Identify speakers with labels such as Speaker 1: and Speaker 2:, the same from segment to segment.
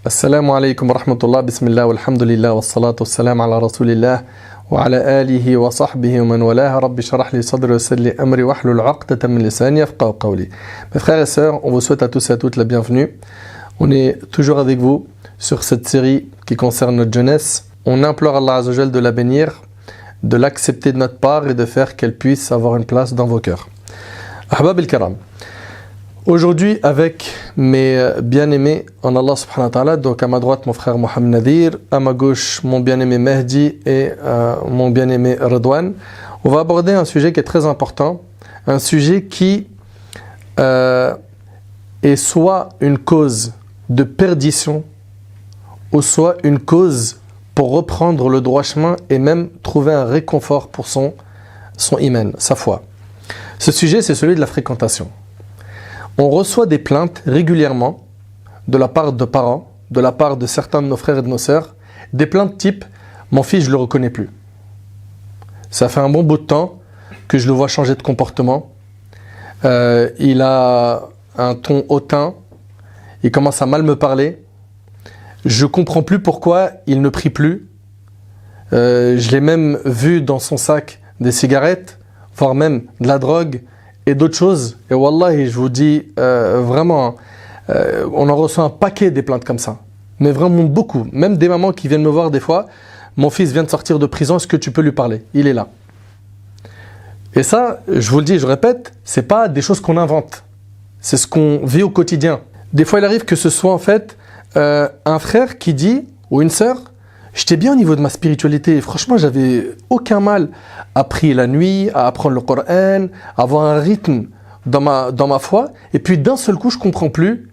Speaker 1: Assalamu alaikum wa rahmatullah, bismillah, walhamdulillah, wa salatu wa salam ala rasulillah, wa ala alihi wa sahbihi wa man walah, rabbi sharah li sadri wa salli amri wa hlul 'uqdatan min lisani yafqahu qawli. Mes frères et sœurs, on vous souhaite à tous et à toutes la bienvenue. On est toujours avec vous sur cette série qui concerne notre jeunesse. On implore Allah Azza wa Jal de la bénir, de l'accepter de notre part et de faire qu'elle puisse avoir une place dans vos cœurs. Ahbab al-Karam. Aujourd'hui, avec mes bien-aimés en Allah subhanahu wa ta'ala, donc à ma droite mon frère Mohamed Nadir, à ma gauche mon bien-aimé Mehdi et mon bien-aimé Redouane, on va aborder un sujet qui est très important, un sujet qui est soit une cause de perdition ou soit une cause pour reprendre le droit chemin et même trouver un réconfort pour son iman, sa foi. Ce sujet, c'est celui de la fréquentation. On reçoit des plaintes régulièrement de la part de parents, de la part de certains de nos frères et de nos sœurs, des plaintes type « mon fils, je ne le reconnais plus ». Ça fait un bon bout de temps que je le vois changer de comportement. Il a un ton hautain, il commence à mal me parler. Je ne comprends plus pourquoi il ne prie plus. Je l'ai même vu dans son sac des cigarettes, voire même de la drogue, et d'autres choses. Et wallahi, je vous dis vraiment, on en reçoit un paquet des plaintes comme ça. Mais vraiment beaucoup. Même des mamans qui viennent me voir des fois, mon fils vient de sortir de prison, est-ce que tu peux lui parler? Il est là. Et ça, je vous le dis, je répète, c'est pas des choses qu'on invente. C'est ce qu'on vit au quotidien. Des fois, il arrive que ce soit en fait un frère qui dit, ou une sœur, j'étais bien au niveau de ma spiritualité. Franchement, j'avais aucun mal à prier la nuit, à apprendre le Coran, à avoir un rythme dans ma foi. Et puis d'un seul coup, je ne comprends plus.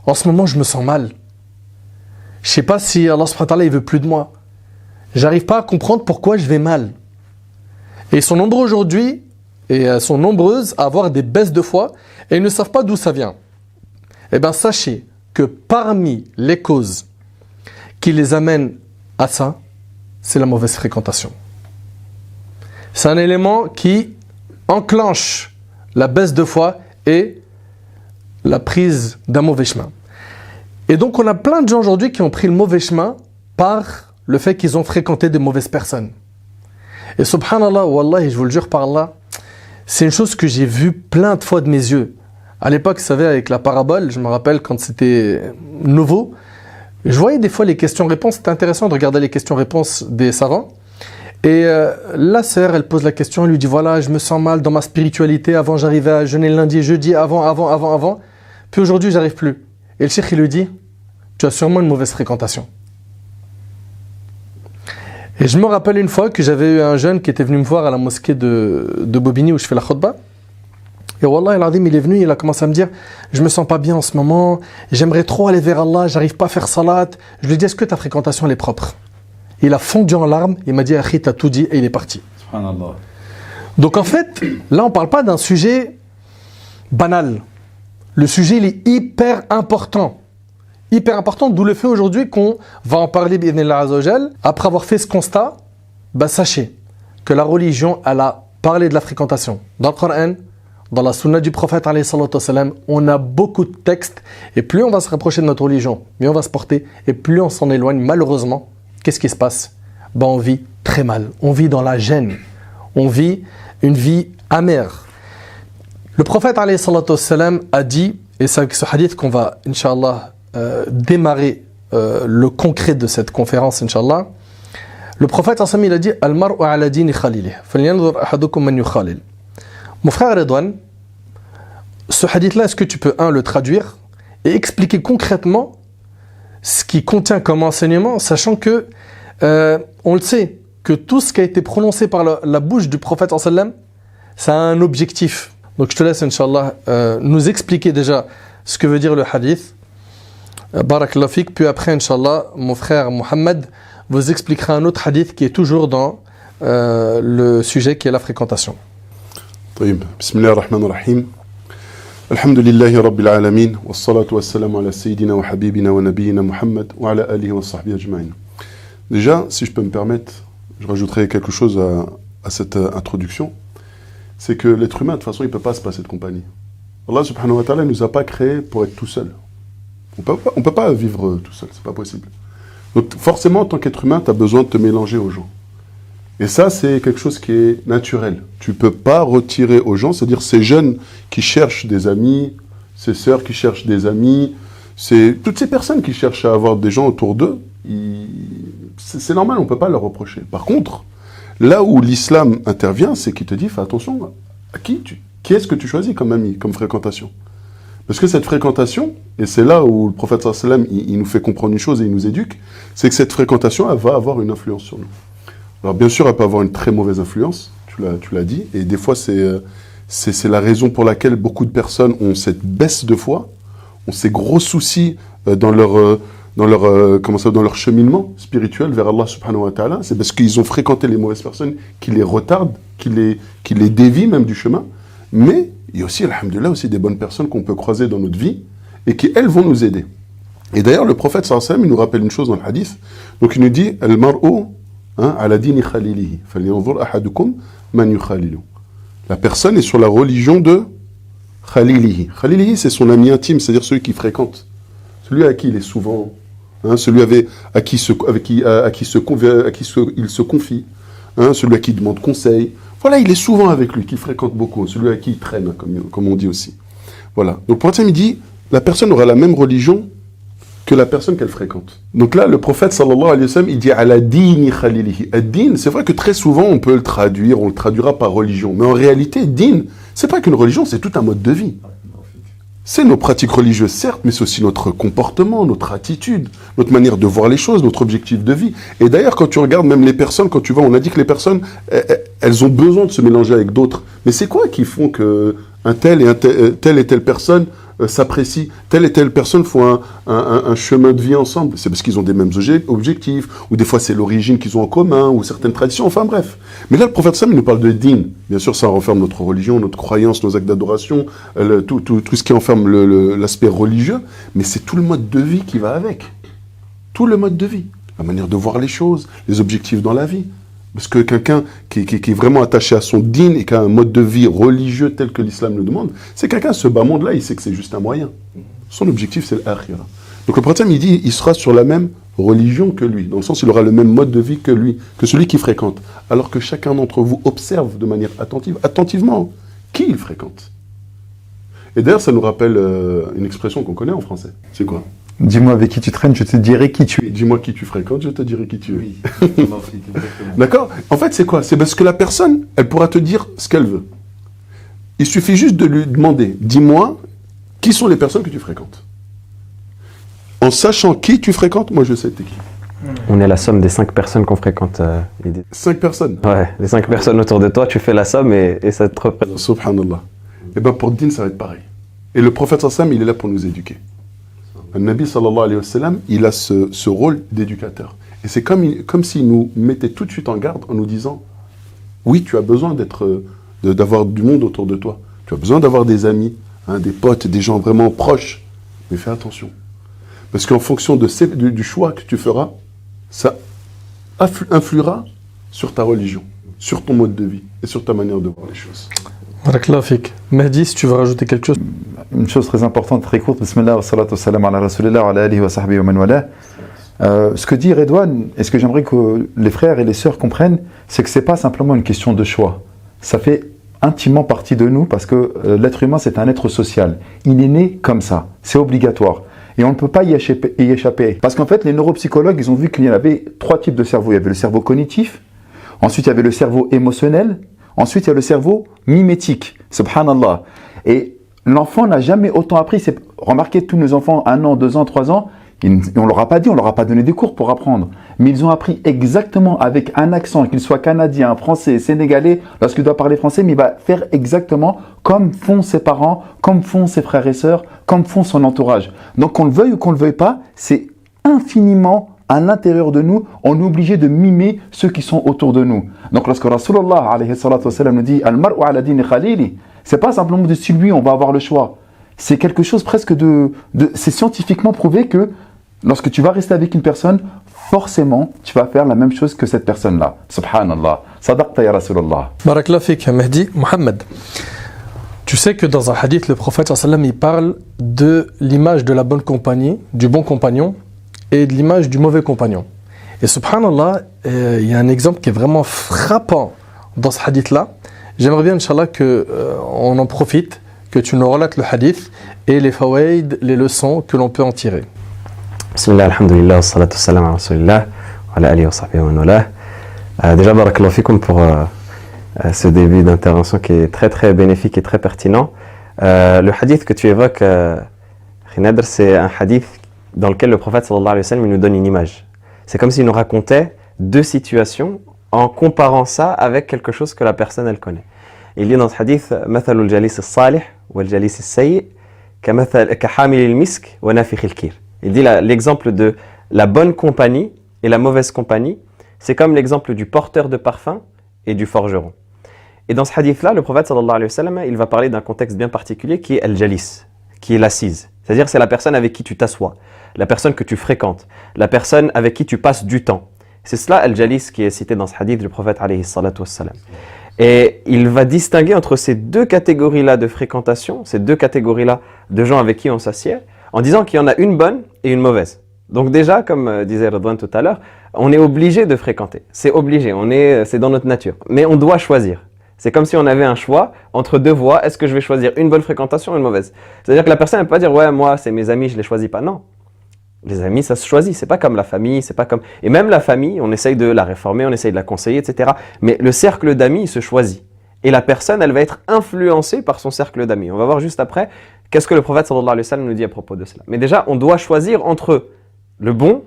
Speaker 1: En ce moment, je me sens mal. Je ne sais pas si Allah subhanahu wa ta'ala, il veut plus de moi. J'arrive pas à comprendre pourquoi je vais mal. Et ils sont nombreux aujourd'hui, et elles sont nombreuses à avoir des baisses de foi, et ils ne savent pas d'où ça vient. Eh bien, sachez que parmi les causes qui les amènent à ça, c'est la mauvaise fréquentation. C'est un élément qui enclenche la baisse de foi et la prise d'un mauvais chemin. Et donc on a plein de gens aujourd'hui qui ont pris le mauvais chemin par le fait qu'ils ont fréquenté de mauvaises personnes. Et subhanallah, wallahi, je vous le jure par Allah, c'est une chose que j'ai vue plein de fois de mes yeux. À l'époque, vous savez, avec la parabole, je me rappelle quand c'était nouveau, je voyais des fois les questions-réponses, c'était intéressant de regarder les questions-réponses des savants. Et la sœur, elle pose la question, elle lui dit, voilà, je me sens mal dans ma spiritualité, avant j'arrivais à jeûner le lundi et jeudi, avant. Puis aujourd'hui, j'arrive plus. Et le cheikh, il lui dit, tu as sûrement une mauvaise fréquentation. Et je me rappelle une fois que j'avais eu un jeune qui était venu me voir à la mosquée de Bobigny où je fais la khutbah. Et wallah, il est venu, il a commencé à me dire, je me sens pas bien en ce moment, j'aimerais trop aller vers Allah, j'arrive pas à faire salat. Je lui ai dit, est-ce que ta fréquentation elle est propre? Il a fondu en larmes, il m'a dit, Akhi, t'as tout dit, et il est parti. Subhanallah. Donc en fait, là on parle pas d'un sujet banal. Le sujet il est hyper important. Hyper important, d'où le fait aujourd'hui qu'on va en parler, bi'idhnillah azza wa jal. Après avoir fait ce constat, sachez que la religion, elle a parlé de la fréquentation. Dans le Coran, dans la sunna du prophète, on a beaucoup de textes. Et plus on va se rapprocher de notre religion, mieux on va se porter. Et plus on s'en éloigne, malheureusement, qu'est-ce qui se passe? On vit très mal. On vit dans la gêne. On vit une vie amère. Le prophète a dit, et c'est avec ce hadith qu'on va, Inch'Allah, démarrer le concret de cette conférence, Inch'Allah. Le prophète il a dit « Al-mar'u ala dini khalilih, falyanzur ahadukum man yukhalil » Mon frère Redouane, ce hadith-là, est-ce que tu peux, le traduire et expliquer concrètement ce qui contient comme enseignement, sachant que, on le sait, que tout ce qui a été prononcé par la bouche du prophète, ça a un objectif. Donc je te laisse, Inch'Allah, nous expliquer déjà ce que veut dire le hadith. Barakallahu fik. Puis après, Inch'Allah, mon frère Mohamed vous expliquera un autre hadith qui est toujours dans le sujet qui est la fréquentation.
Speaker 2: طيب بسم الله الرحمن الرحيم الحمد لله رب العالمين والصلاة والسلام على سيدنا وحبيبنا ونبينا محمد وعلى آله وصحبه أجمعين. Déjà, si je peux me permettre, je rajouterai quelque chose à cette introduction, c'est que l'être humain, de toute façon, il ne peut pas se passer de compagnie. Allah subhanahu wa ta'ala ne nous a pas créés pour être tout seul. On peut pas vivre tout seul, c'est pas possible. Donc forcément, en tant qu'être humain, tu as besoin de te mélanger aux gens. Et ça, c'est quelque chose qui est naturel. Tu peux pas retirer aux gens, c'est-à-dire ces jeunes qui cherchent des amis, ces sœurs qui cherchent des amis, toutes ces personnes qui cherchent à avoir des gens autour d'eux, c'est normal, on peut pas leur reprocher. Par contre, là où l'islam intervient, c'est qu'il te dit, fais attention, à qui est-ce que tu choisis comme ami, comme fréquentation? Parce que cette fréquentation, et c'est là où le prophète sallam il nous fait comprendre une chose et il nous éduque, c'est que cette fréquentation, elle va avoir une influence sur nous. Alors bien sûr, elle peut avoir une très mauvaise influence, tu l'as dit, et des fois c'est la raison pour laquelle beaucoup de personnes ont cette baisse de foi, ont ces gros soucis dans leur cheminement spirituel vers Allah subhanahu wa ta'ala. C'est parce qu'ils ont fréquenté les mauvaises personnes qui les retardent, qui les dévient même du chemin. Mais il y a aussi, alhamdoulilah, aussi des bonnes personnes qu'on peut croiser dans notre vie et qui, elles, vont nous aider. Et d'ailleurs, le prophète sallallahu alayhi wa sallam, il nous rappelle une chose dans le hadith. Donc il nous dit « Al-mar'u ala dini khalilihi, falyanzur ahadukum man yukhalilu » La personne est sur la religion de khalilihi. Khalilihi, c'est son ami intime, c'est-à-dire celui qui fréquente. Celui à qui il est souvent, celui à qui il se confie, celui à qui il demande conseil. Voilà, il est souvent avec lui, qui fréquente beaucoup, celui à qui il traîne, comme on dit aussi. Voilà. Donc, le prophète il dit, la personne aura la même religion que la personne qu'elle fréquente. Donc là, le prophète, sallallahu alayhi wa sallam, il dit, ala dini khalilihi. Ad-din, c'est vrai que très souvent, on peut le traduire, on le traduira par religion. Mais en réalité, din, c'est pas qu'une religion, c'est tout un mode de vie. C'est nos pratiques religieuses, certes, mais c'est aussi notre comportement, notre attitude, notre manière de voir les choses, notre objectif de vie. Et d'ailleurs, quand tu regardes même les personnes, quand tu vois, on a dit que les personnes, elles ont besoin de se mélanger avec d'autres. Mais c'est quoi qui font que telle et telle personne s'apprécient, telle et telle personne font un chemin de vie ensemble? C'est parce qu'ils ont des mêmes objectifs, ou des fois c'est l'origine qu'ils ont en commun, ou certaines traditions, enfin bref. Mais là, le prophète Sam, il nous parle de din. Bien sûr, ça renferme notre religion, notre croyance, nos actes d'adoration, tout ce qui enferme l'aspect religieux, mais c'est tout le mode de vie qui va avec. Tout le mode de vie. La manière de voir les choses, les objectifs dans la vie. Parce que quelqu'un qui est vraiment attaché à son din et qui a un mode de vie religieux tel que l'islam le demande, c'est quelqu'un, ce bas monde-là, il sait que c'est juste un moyen. Son objectif, c'est l'akhira. Donc le prophète, il dit, il sera sur la même religion que lui, dans le sens, il aura le même mode de vie que lui, que celui qui fréquente. Alors que chacun d'entre vous observe de manière attentivement, qui il fréquente. Et d'ailleurs, ça nous rappelle une expression qu'on connaît en français. C'est quoi?
Speaker 3: Dis-moi avec qui tu traînes, je te dirai qui tu es.
Speaker 2: Dis-moi qui tu fréquentes, je te dirai qui tu es.
Speaker 4: Oui,
Speaker 2: D'accord? En fait, c'est quoi? C'est parce que la personne, elle pourra te dire ce qu'elle veut. Il suffit juste de lui demander, dis-moi, qui sont les personnes que tu fréquentes? En sachant qui tu fréquentes, moi je sais t'es qui.
Speaker 4: on est la somme des 5 personnes qu'on fréquente.
Speaker 2: 5 personnes?
Speaker 4: Ouais, les 5 personnes autour de toi, tu fais la somme et ça te représente.
Speaker 2: Subhanallah. Et bien pour le din, ça va être pareil. Et le prophète sallam, il est là pour nous éduquer. Le Nabi sallallahu alayhi wa sallam, il a ce rôle d'éducateur. Et c'est comme s'il nous mettait tout de suite en garde en nous disant, oui, tu as besoin d'avoir du monde autour de toi. Tu as besoin d'avoir des amis, des potes, des gens vraiment proches. Mais fais attention. Parce qu'en fonction du choix que tu feras, ça influera sur ta religion, sur ton mode de vie et sur ta manière de voir les choses.
Speaker 1: Barakallahu fik. Mehdi, si tu veux rajouter quelque chose.
Speaker 3: Une chose très importante, très courte. Bismillah wa salatu wa salam ala rasulillah wa ala alihi wa sahbihi wa man wala. Ce que dit Redouane, et ce que j'aimerais que les frères et les sœurs comprennent, c'est que ce n'est pas simplement une question de choix. Ça fait intimement partie de nous parce que l'être humain, c'est un être social. Il est né comme ça. C'est obligatoire. Et on ne peut pas y échapper. Parce qu'en fait, les neuropsychologues, ils ont vu qu'il y avait 3 types de cerveau. Il y avait le cerveau cognitif, ensuite il y avait le cerveau émotionnel, ensuite il y a le cerveau mimétique. Subhanallah. Et l'enfant n'a jamais autant appris. Remarquez, tous nos enfants, 1 an, 2 ans, 3 ans, on ne leur a pas dit, on ne leur a pas donné des cours pour apprendre. Mais ils ont appris exactement avec un accent, qu'il soit canadien, français, sénégalais, lorsqu'il doit parler français, mais il va faire exactement comme font ses parents, comme font ses frères et sœurs, comme font son entourage. Donc qu'on le veuille ou qu'on ne le veuille pas, c'est infiniment à l'intérieur de nous, on est obligé de mimer ceux qui sont autour de nous. Donc lorsque Rasulullah alayhi salatu wa salam nous dit « Al-mar'u ala dini khalili », c'est pas simplement de si lui on va avoir le choix. C'est quelque chose presque c'est scientifiquement prouvé que lorsque tu vas rester avec une personne, forcément, tu vas faire la même chose que cette personne-là. Subhanallah. Sadaqta ya Rasulallah.
Speaker 1: Barakallahu fik, Mehdi. Mohamed, Tu sais que dans un hadith, le prophète sallam, il parle de l'image de la bonne compagnie, du bon compagnon, et de l'image du mauvais compagnon. Et subhanallah, il y a un exemple qui est vraiment frappant dans ce hadith-là. J'aimerais bien, Inch'Allah, qu'on en profite, que tu nous relates le hadith et les fawaïd, les leçons que l'on peut en tirer.
Speaker 4: Bismillah, alhamdulillah, wa salatu wa salam ala rasulillah, wa ala alihi wa sahbihi wa man walah. Déjà, barakallahu fikum pour ce début d'intervention qui est très très bénéfique et très pertinent. Le hadith que tu évoques, Khinadr, c'est un hadith dans lequel le prophète sallallahu alayhi wa sallam nous donne une image. C'est comme s'il nous racontait deux situations en comparant ça avec quelque chose que la personne elle connaît. Il dit dans ce hadith مثل الجليس الصالح والجليس السيء كحامل المسك ونافخ الكير. Il dit l'exemple de la bonne compagnie et la mauvaise compagnie, c'est comme l'exemple du porteur de parfum et du forgeron. Et dans ce hadith-là, le prophète sallallahu alayhi wa sallam, il va parler d'un contexte bien particulier qui est al-jalis, qui est l'assise. C'est-à-dire c'est la personne avec qui tu t'assois, la personne que tu fréquentes, la personne avec qui tu passes du temps. C'est cela al-jalis qui est cité dans ce hadith du prophète alayhi salatu wassalam. Et il va distinguer entre ces deux catégories-là de fréquentation, ces deux catégories-là de gens avec qui on s'assied, en disant qu'il y en a une bonne et une mauvaise. Donc déjà, comme disait Redouane tout à l'heure, on est obligé de fréquenter. C'est obligé, c'est dans notre nature. Mais on doit choisir. C'est comme si on avait un choix entre deux voies. Est-ce que je vais choisir une bonne fréquentation ou une mauvaise? C'est-à-dire que la personne ne peut pas dire « Ouais, moi, c'est mes amis, je ne les choisis pas ». Non. Les amis, ça se choisit. C'est pas comme la famille, c'est pas comme... Et même la famille, on essaye de la réformer, on essaye de la conseiller, etc. Mais le cercle d'amis, il se choisit. Et la personne, elle va être influencée par son cercle d'amis. On va voir juste après qu'est-ce que le prophète sallallahu alayhi wa sallam nous dit à propos de cela. Mais déjà, on doit choisir entre le bon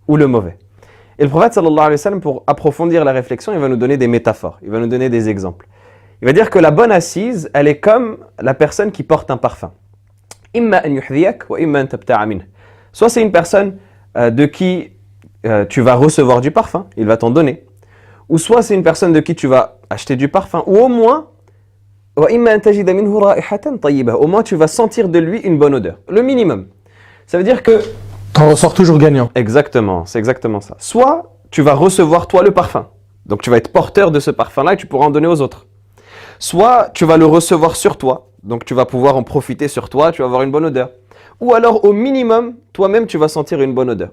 Speaker 4: ou le mauvais. Et le prophète sallallahu alayhi wa sallam, pour approfondir la réflexion, il va nous donner des métaphores, il va nous donner des exemples. Il va dire que la bonne assise, elle est comme la personne qui porte un parfum. Imma an yuhdhiyak wa imma an tabta'a minh. Soit c'est une personne de qui tu vas recevoir du parfum, il va t'en donner. Ou soit c'est une personne de qui tu vas acheter du parfum. Ou au moins, wa imma an tajida minhu ra'ihatan tayyibah. Au moins tu vas sentir de lui une bonne odeur. Le minimum. Ça veut dire que
Speaker 1: T'en ressors toujours gagnant.
Speaker 4: Exactement, c'est exactement ça. Soit tu vas recevoir toi le parfum. Donc tu vas être porteur de ce parfum-là et tu pourras en donner aux autres. Soit tu vas le recevoir sur toi. Donc tu vas pouvoir en profiter sur toi, tu vas avoir une bonne odeur. Ou alors au minimum, toi-même tu vas sentir une bonne odeur.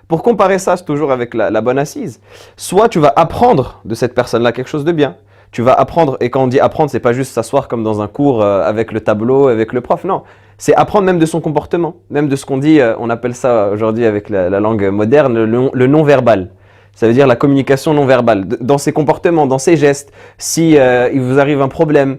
Speaker 4: Pour comparer ça, c'est toujours avec la bonne assise. Soit tu vas apprendre de cette personne-là quelque chose de bien. Tu vas apprendre, et quand on dit apprendre, c'est pas juste s'asseoir comme dans un cours avec le tableau, avec le prof, non. C'est apprendre même de son comportement, même de ce qu'on dit, on appelle ça aujourd'hui avec la langue moderne, le non-verbal. Ça veut dire la communication non-verbale, dans ses comportements, dans ses gestes. Si il vous arrive un problème,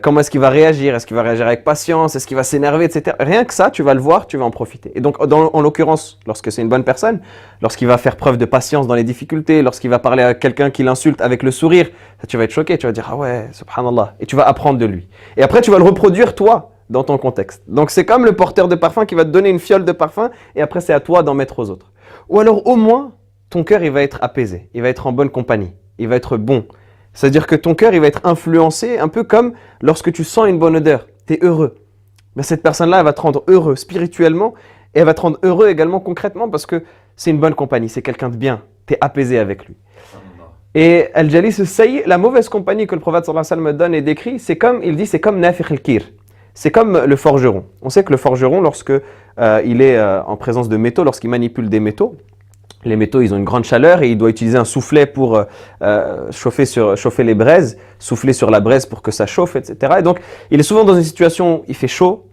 Speaker 4: comment est-ce qu'il va réagir? Est-ce qu'il va réagir avec patience? Est-ce qu'il va s'énerver, etc. Rien que ça, tu vas le voir, tu vas en profiter. Et donc, en l'occurrence, lorsque c'est une bonne personne, lorsqu'il va faire preuve de patience dans les difficultés, lorsqu'il va parler à quelqu'un qui l'insulte avec le sourire, tu vas être choqué, tu vas dire « Ah ouais, subhanallah ». Et tu vas apprendre de lui. Et après, tu vas le reproduire toi, dans ton contexte. Donc, c'est comme le porteur de parfum qui va te donner une fiole de parfum et après, c'est à toi d'en mettre aux autres. Ou alors, au moins, ton cœur, il va être apaisé, il va être en bonne compagnie, il va être bon. C'est-à-dire que ton cœur, il va être influencé un peu comme lorsque tu sens une bonne odeur, tu es heureux. Mais cette personne-là, elle va te rendre heureux spirituellement et elle va te rendre heureux également concrètement parce que c'est une bonne compagnie, c'est quelqu'un de bien, tu es apaisé avec lui. Et Al-Jalis al-Sayyi, la mauvaise compagnie que le prophète sallallahu alayhi wa sallam donne et décrit, c'est comme, il dit, c'est comme Nafikh al-Kir. C'est comme le forgeron. On sait que le forgeron, lorsque il est en présence de métaux, lorsqu'il manipule des métaux, les métaux, ils ont une grande chaleur et il doit utiliser un soufflet pour chauffer les braises, souffler sur la braise pour que ça chauffe, etc. Et donc, il est souvent dans une situation, il fait chaud,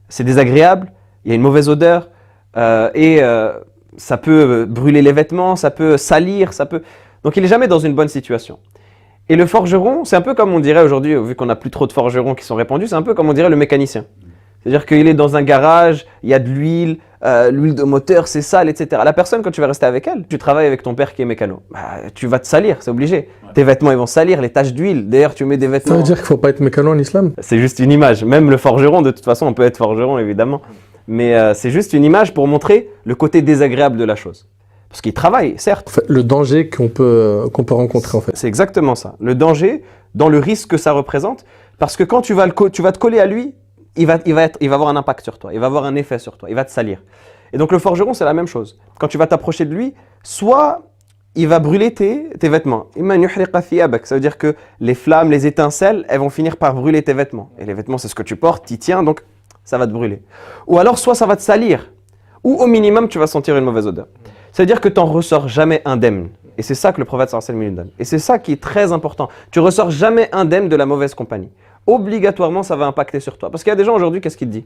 Speaker 4: c'est désagréable, il y a une mauvaise odeur ça peut brûler les vêtements, ça peut salir, Donc, il n'est jamais dans une bonne situation. Et le forgeron, c'est un peu comme on dirait aujourd'hui, vu qu'on n'a plus trop de forgerons qui sont répandus, c'est un peu comme on dirait le mécanicien. C'est-à-dire qu'il est dans un garage, il y a de l'huile de moteur, c'est sale, etc. La personne, quand tu vas rester avec elle, tu travailles avec ton père qui est mécano, tu vas te salir, c'est obligé. Ouais. Tes vêtements, ils vont salir, les taches d'huile. D'ailleurs, tu mets des vêtements...
Speaker 1: Ça veut dire qu'il ne faut pas être mécano en islam?
Speaker 4: C'est juste une image. Même le forgeron, de toute façon, on peut être forgeron, évidemment. Mais c'est juste une image pour montrer le côté désagréable de la chose. Parce qu'il travaille, certes.
Speaker 1: En fait, le danger qu'on peut rencontrer, en fait.
Speaker 4: C'est exactement ça. Le danger, dans le risque que ça représente, parce que quand tu vas te coller à lui, il va avoir un impact sur toi, il va avoir un effet sur toi, il va te salir. Et donc le forgeron, c'est la même chose. Quand tu vas t'approcher de lui, soit il va brûler tes vêtements. Ça veut dire que les flammes, les étincelles, elles vont finir par brûler tes vêtements. Et les vêtements, c'est ce que tu portes, tu tiens, donc ça va te brûler. Ou alors, soit ça va te salir, ou au minimum, tu vas sentir une mauvaise odeur. Ça veut dire que tu n'en ressors jamais indemne. Et c'est ça que le prophète sallallahu alayhi wa sallam nous donne. Et c'est ça qui est très important. Tu ressors jamais indemne de la mauvaise compagnie. Obligatoirement, ça va impacter sur toi. Parce qu'il y a des gens aujourd'hui, qu'est-ce qu'ils te disent?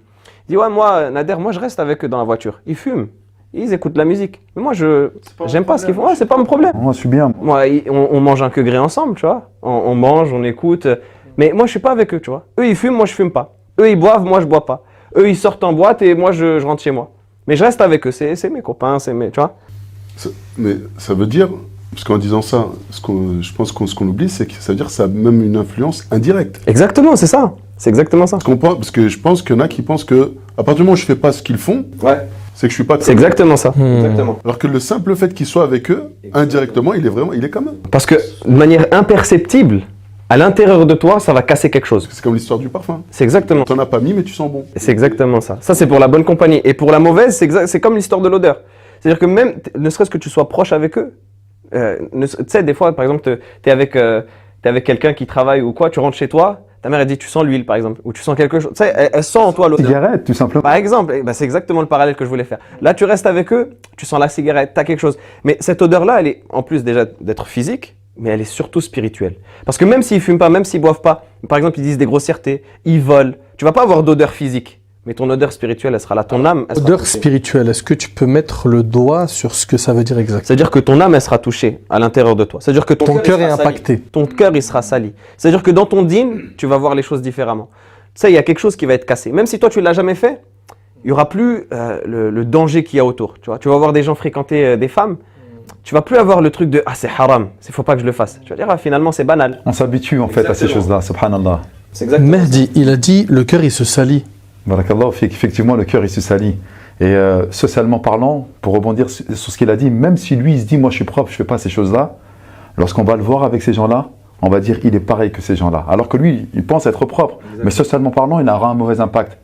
Speaker 4: Ils disent, ouais, moi, Nader, moi, je reste avec eux dans la voiture. Ils fument. Ils écoutent de la musique. Mais moi, j'aime pas ce qu'ils font. Ouais, c'est pas mon problème.
Speaker 3: Moi, je suis bien.
Speaker 4: Moi, on mange un queugré ensemble, tu vois. On mange, on écoute. Mais moi, je suis pas avec eux, tu vois. Eux, ils fument, moi, je fume pas. Eux, ils boivent, moi, je bois pas. Eux, ils sortent en boîte et moi, je rentre chez moi. Mais je reste avec eux. C'est mes copains, c'est mes, tu vois.
Speaker 2: Mais ça veut dire, parce qu'en disant ça, je pense ce qu'on oublie, c'est que ça veut dire que ça a même une influence indirecte.
Speaker 4: Exactement, c'est ça. C'est exactement ça.
Speaker 2: Parce que je pense qu'il y en a qui pensent que, à partir du moment où je fais pas ce qu'ils font, c'est que je suis pas.
Speaker 4: C'est exactement ça. Exactement.
Speaker 2: Alors que le simple fait qu'ils soient avec eux, indirectement, il est quand même.
Speaker 4: Parce que de manière imperceptible, à l'intérieur de toi, ça va casser quelque chose.
Speaker 2: C'est comme l'histoire du parfum.
Speaker 4: C'est exactement.
Speaker 2: T'en as pas mis, mais tu sens bon.
Speaker 4: C'est exactement ça. Ça, c'est pour la bonne compagnie. Et pour la mauvaise, c'est comme l'histoire de l'odeur. C'est-à-dire que même, ne serait-ce que tu sois proche avec eux, tu sais, des fois, par exemple, t'es avec quelqu'un qui travaille ou quoi, tu rentres chez toi, ta mère elle dit tu sens l'huile par exemple, ou tu sens quelque chose, tu sais, elle sent en toi l'odeur.
Speaker 3: Cigarette, tout simplement.
Speaker 4: Par exemple, c'est exactement le parallèle que je voulais faire. Là, tu restes avec eux, tu sens la cigarette, tu as quelque chose. Mais cette odeur-là, elle est en plus déjà d'être physique, mais elle est surtout spirituelle. Parce que même s'ils fument pas, même s'ils boivent pas, par exemple, ils disent des grossièretés, ils volent, tu vas pas avoir d'odeur physique. Mais ton odeur spirituelle, elle sera là. Ton âme, elle sera
Speaker 1: Odeur
Speaker 4: touchée.
Speaker 1: spirituelle, est-ce que tu peux mettre le doigt sur ce que ça veut dire exactement?
Speaker 4: C'est-à-dire que ton âme, elle sera touchée à l'intérieur de toi. C'est-à-dire que
Speaker 1: Ton cœur est
Speaker 4: il sera sali.
Speaker 1: impacté.
Speaker 4: Ton cœur, il sera sali. C'est-à-dire que dans ton dîn, tu vas voir les choses différemment. Tu sais, il y a quelque chose qui va être cassé. Même si toi, tu ne l'as jamais fait, il n'y aura plus le danger qu'il y a autour. Tu vas voir des gens fréquenter des femmes. Tu vas plus avoir le truc de « Ah, c'est haram, il ne faut pas que je le fasse ». Tu vas dire « Ah, finalement, c'est banal ».
Speaker 3: On s'habitue en fait à ces choses-là, subhanallah.
Speaker 4: C'est exactement
Speaker 1: Mehdi, il a dit le cœur il se salit.
Speaker 3: Barakallah, effectivement, le cœur il se salit. Et socialement parlant, pour rebondir sur ce qu'il a dit, même si lui il se dit moi je suis propre, je fais pas ces choses-là, lorsqu'on va le voir avec ces gens-là, on va dire il est pareil que ces gens-là. Alors que lui, il pense être propre, exactement. Mais socialement parlant, il aura un mauvais impact.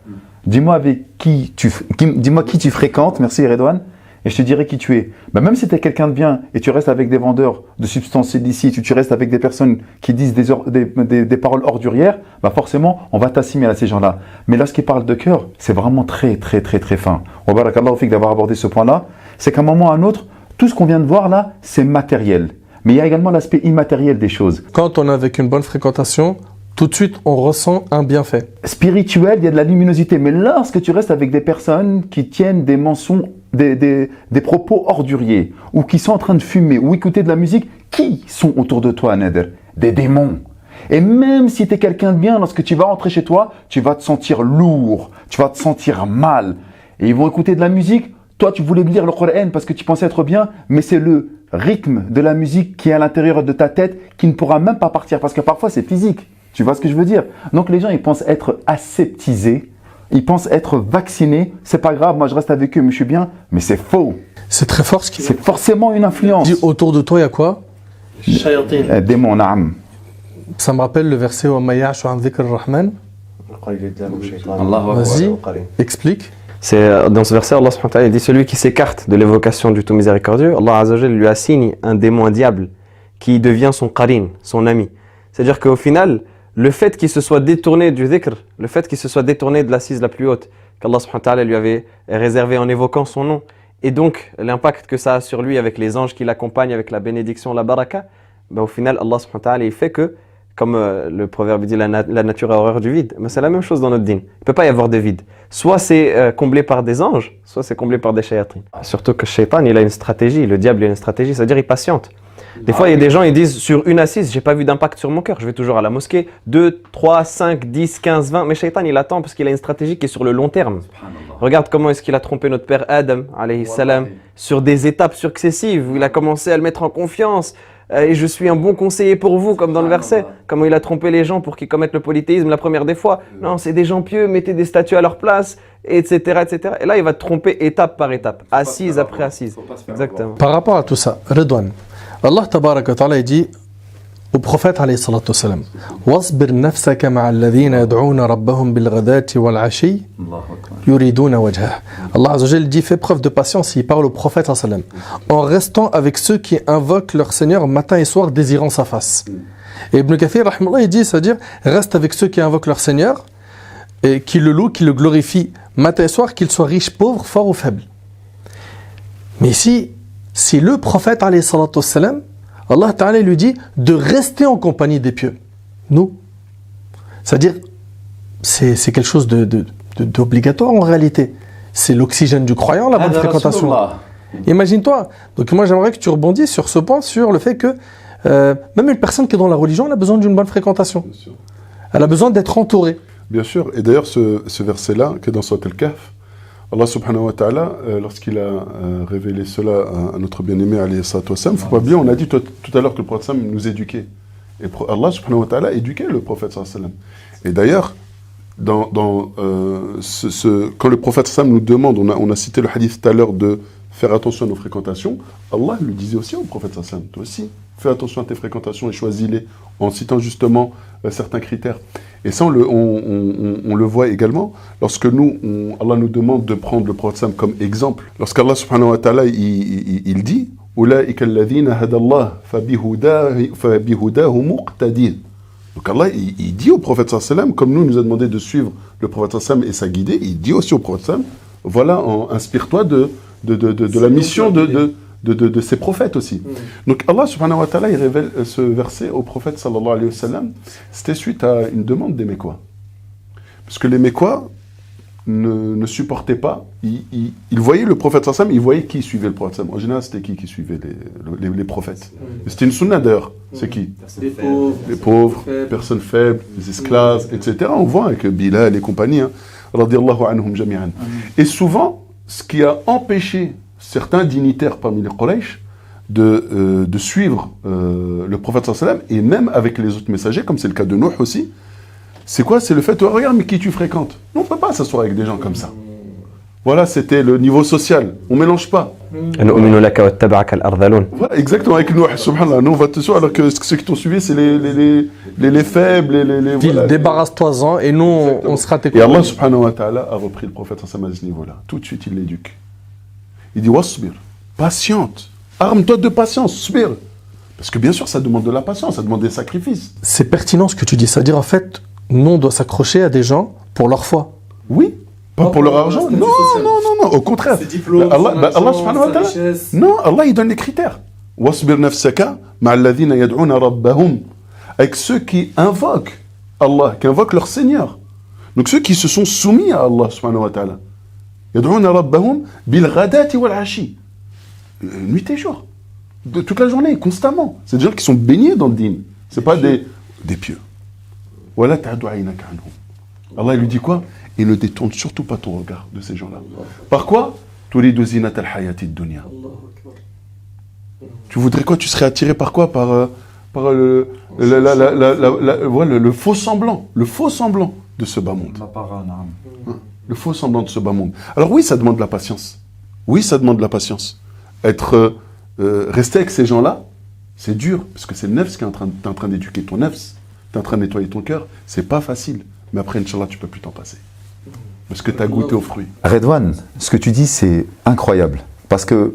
Speaker 3: Dis-moi qui tu fréquentes, merci Redouane, et je te dirai qui tu es. Ben, même si tu es quelqu'un de bien et tu restes avec des vendeurs de substances illicites, ou tu restes avec des personnes qui disent des paroles ordurières, ben forcément, on va t'assimiler à ces gens-là. Mais lorsqu'ils parlent de cœur, c'est vraiment très, très, très, très fin. Wa barakallahu fik d'avoir abordé ce point-là. C'est qu'à un moment ou à un autre, tout ce qu'on vient de voir là, c'est matériel. Mais il y a également l'aspect immatériel des choses.
Speaker 1: Quand on est avec une bonne fréquentation, tout de suite, on ressent un bienfait.
Speaker 3: Spirituel, il y a de la luminosité. Mais lorsque tu restes avec des personnes qui tiennent des mensonges, des propos orduriers, ou qui sont en train de fumer, ou écouter de la musique, qui sont autour de toi, Nader? Des démons. Et même si tu es quelqu'un de bien, lorsque tu vas rentrer chez toi, tu vas te sentir lourd, tu vas te sentir mal. Et ils vont écouter de la musique. Toi, tu voulais lire le Coran parce que tu pensais être bien, mais c'est le rythme de la musique qui est à l'intérieur de ta tête qui ne pourra même pas partir, parce que parfois c'est physique. Tu vois ce que je veux dire? Donc les gens, ils pensent être aseptisés, ils pensent être vaccinés. C'est pas grave, moi je reste avec eux, mais je suis bien. Mais c'est faux.
Speaker 1: C'est très fort ce qu'il
Speaker 3: C'est forcément une influence.
Speaker 1: dit. Autour de toi, il y a quoi?
Speaker 3: Démon, naam.
Speaker 1: Ça me rappelle le verset wa ma ya'shu an dhikr ar-Rahman. Vas-y, explique.
Speaker 4: C'est dans ce verset, Allah subhanahu wa ta'ala dit celui qui s'écarte de l'évocation du tout miséricordieux, Allah azza wa jalla lui assigne un démon, un diable, qui devient son qarin, son ami. C'est-à-dire qu'au final, le fait qu'il se soit détourné du dhikr, le fait qu'il se soit détourné de l'assise la plus haute, qu'Allah subhanahu wa ta'ala lui avait réservé en évoquant son nom, et donc l'impact que ça a sur lui avec les anges qui l'accompagnent, avec la bénédiction, la baraka, au final, Allah subhanahu wa ta'ala, il fait que, comme le proverbe dit, la nature a horreur du vide. Mais c'est la même chose dans notre dîn. Il ne peut pas y avoir de vide. Soit c'est comblé par des anges, soit c'est comblé par des shayatins. Surtout que le shaytan, il a une stratégie. Le diable, il a une stratégie, c'est-à-dire il patiente. Des fois, il y a des gens, ils disent, sur une assise, j'ai pas vu d'impact sur mon cœur. Je vais toujours à la mosquée. 2, 3, 5, 10, 15, 20. Mais shaytan, il attend parce qu'il a une stratégie qui est sur le long terme. Regarde comment est-ce qu'il a trompé notre père Adam, alayhi salam, sur des étapes successives où il a commencé à le mettre en confiance. Et je suis un bon conseiller pour vous, comme dans le verset. Comment il a trompé les gens pour qu'ils commettent le polythéisme la première des fois. Non, c'est des gens pieux, mettez des statues à leur place, etc., etc. Et là, il va te tromper étape par étape, assise après assise. Exactement.
Speaker 1: Par rapport à tout ça, Redouane, Allah tabaraka wa ta'ala il dit au prophète alayhi salatu wassalam. Wasbir nafsaka ma'a alladhina yad'una rabbahum bil ghadati wal 'ashi yuriduna wajhah. Allah Azza wa Jalla dit fais preuve de patience, il parle au prophète sallam en restant avec ceux qui invoquent leur Seigneur matin et soir désirant sa face. Et Ibn Kathir rahimahullah il dit, c'est-à-dire reste avec ceux qui invoquent leur Seigneur et qui le louent, qui le glorifient matin et soir, qu'ils soient riches, pauvres, forts ou faibles. Mais ici, si le prophète alayhi salatu wassalam, Allah Ta'ala lui dit de rester en compagnie des pieux. Nous. C'est-à-dire, c'est quelque chose d'obligatoire en réalité. C'est l'oxygène du croyant, la bonne fréquentation. Imagine-toi. Donc moi j'aimerais que tu rebondisses sur ce point, sur le fait que même une personne qui est dans la religion, elle a besoin d'une bonne fréquentation. Elle a besoin d'être entourée.
Speaker 2: Bien sûr. Et d'ailleurs, ce verset-là, qui est dans Surat Al-Kahf, Allah subhanahu wa ta'ala, lorsqu'il a révélé cela à notre bien-aimé alayhi salatu wassalam, faut pas oublier, on a dit tout à l'heure que le prophète nous éduquait. Et Allah subhanahu wa ta'ala éduquait le prophète sallallahu alayhi wa sallam. Et d'ailleurs, quand le prophète sallallahu alayhi wa sallam nous demande, on a cité le hadith tout à l'heure de faire attention à nos fréquentations, Allah le disait aussi au prophète sallallahu alayhi wa sallam, toi aussi, fais attention à tes fréquentations et choisis-les, en citant justement certains critères. Et ça, on le voit également lorsque Allah nous demande de prendre le prophète comme exemple. Lorsqu'Allah subhanahu wa ta'ala, il dit « Ulaika alladhina hadallah fabihudahu muqtadi » Donc Allah, il dit au prophète sallam, comme nous a demandé de suivre le prophète sallam et sa guidée, il dit aussi au prophète sallam, voilà, inspire-toi de la mission de ces prophètes aussi. Donc Allah subhanahu wa ta'ala, il révèle ce verset au prophète sallallahu alayhi wa sallam. C'était suite à une demande des Mécois. Parce que les Mécois ne supportaient pas, ils voyaient le prophète sallallahu alayhi wa sallam, ils voyaient qui suivait le prophète sallallahu alayhi wa sallam. En général, c'était qui suivait les prophètes. C'était une sunna d'ailleurs. C'est qui? Les pauvres, personnes faibles, les esclaves, etc. On voit avec Bilal et compagnie, hein, radiyallahu anhum jami'an. Et souvent, ce qui a empêché certains dignitaires parmi les Quraysh de suivre le prophète sallallahu alayhi wa sallam, et même avec les autres messagers, comme c'est le cas de Nuh aussi, c'est quoi? C'est le fait, oh, regarde, mais qui tu fréquentes? Non, on ne peut pas s'asseoir avec des gens comme ça. Voilà, c'était le niveau social. On ne mélange pas. Voilà, exactement, avec Nuh, subhanallah. Nous, on va te suivre, alors que ceux qui t'ont suivi, c'est les faibles, les
Speaker 1: voilà, débarrasse-toi-en, et nous, on sera tes
Speaker 2: compagnons. Et Allah, subhanahu wa ta'ala, a repris le prophète sallallahu alayhi wa sallam à ce niveau-là. Tout de suite, il l'éduque. Il dit, wasbir, patiente, arme-toi de patience, subir. Parce que bien sûr, ça demande de la patience, ça demande des sacrifices.
Speaker 1: C'est pertinent ce que tu dis, c'est-à-dire en fait, nous on doit s'accrocher à des gens pour leur foi.
Speaker 2: Oui, pas pour leur argent, non, au contraire. Allah subhanahu wa ta'ala, non, Allah il donne les critères. Wasbir nafsaka ma'alladhina yad'una rabbahum, avec ceux qui invoquent Allah, qui invoquent leur Seigneur. Donc ceux qui se sont soumis à Allah subhanahu wa ta'ala. يدعون ربهم بالغداة والعشي. Nuit et jour. Toute la journée, constamment. C'est des gens qui sont baignés dans le dîn. C'est pas des pieux. Voilà ta'adu aynaka anhum. Allah lui dit quoi? Il ne détourne surtout pas ton regard de ces gens-là. Par quoi? Turidu zinata al-hayati ad-dunya. Tu voudrais quoi? Tu serais attiré par quoi? Par le faux semblant. Le faux semblant de ce bas monde. Le faux semblant de ce bas monde. Alors oui, ça demande de la patience. Oui, ça demande de la patience. Rester avec ces gens-là, c'est dur, parce que c'est le nefs qui est en train d'éduquer ton nefs, tu es en train de nettoyer ton cœur, c'est pas facile. Mais après, Inch'Allah, tu peux plus t'en passer. Parce que tu as goûté aux fruits.
Speaker 3: Redouane, ce que tu dis, c'est incroyable. Parce que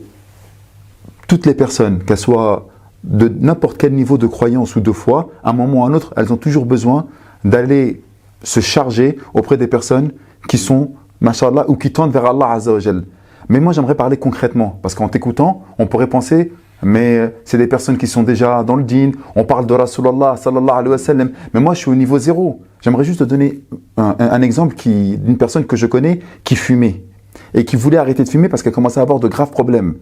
Speaker 3: toutes les personnes, qu'elles soient de n'importe quel niveau de croyance ou de foi, à un moment ou à un autre, elles ont toujours besoin d'aller se charger auprès des personnes qui sont, mashallah, ou qui tendent vers Allah Azza wa Jal. Mais moi, j'aimerais parler concrètement, parce qu'en t'écoutant, on pourrait penser, mais c'est des personnes qui sont déjà dans le dîn, on parle de Rasulallah, sallallahu alayhi wa sallam, mais moi, je suis au niveau zéro. J'aimerais juste te donner un exemple d'une personne que je connais qui fumait, et qui voulait arrêter de fumer parce qu'elle commençait à avoir de graves problèmes.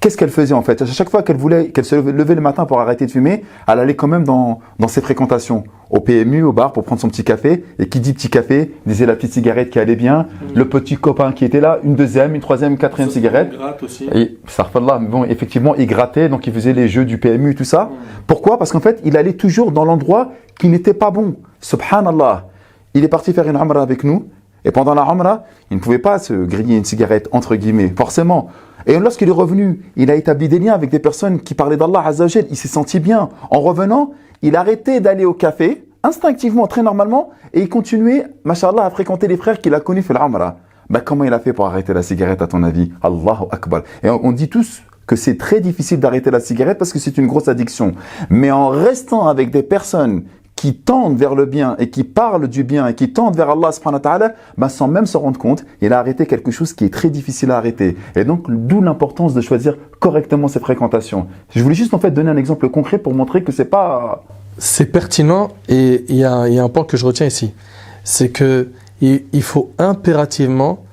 Speaker 3: Qu'est-ce qu'elle faisait en fait? À chaque fois qu'elle se levait le matin pour arrêter de fumer, elle allait quand même dans ses fréquentations, au PMU, au bar, pour prendre son petit café. Et qui dit petit café, disait la petite cigarette qui allait bien, le petit copain qui était là, une deuxième, une troisième, une quatrième cigarette.
Speaker 1: Gratte aussi.
Speaker 3: Et sarfallah, mais bon, effectivement, il grattait, donc il faisait les jeux du PMU, tout ça. Pourquoi? Parce qu'en fait, il allait toujours dans l'endroit qui n'était pas bon. Subhanallah. Il est parti faire une umrah avec nous. Et pendant la umrah, il ne pouvait pas se griller une cigarette, entre guillemets. Forcément, Et lorsqu'il est revenu, il a établi des liens avec des personnes qui parlaient d'Allah Azza wa Jal. Il s'est senti bien. En revenant, il a arrêté d'aller au café, instinctivement, très normalement, et il continuait, mashallah, à fréquenter les frères qu'il a connus fil Amra. Bah, comment il a fait pour arrêter la cigarette, à ton avis? Allahu Akbar. Et on dit tous que c'est très difficile d'arrêter la cigarette parce que c'est une grosse addiction. Mais en restant avec des personnes qui tendent vers le bien et qui parlent du bien et qui tendent vers Allah subhanahu wa ta'ala, bah, sans même se rendre compte, il a arrêté quelque chose qui est très difficile à arrêter. Et donc, d'où l'importance de choisir correctement ses fréquentations. Je voulais juste en fait donner un exemple concret pour montrer que c'est pas...
Speaker 1: C'est pertinent et il y a un point que je retiens ici. C'est que il faut impérativement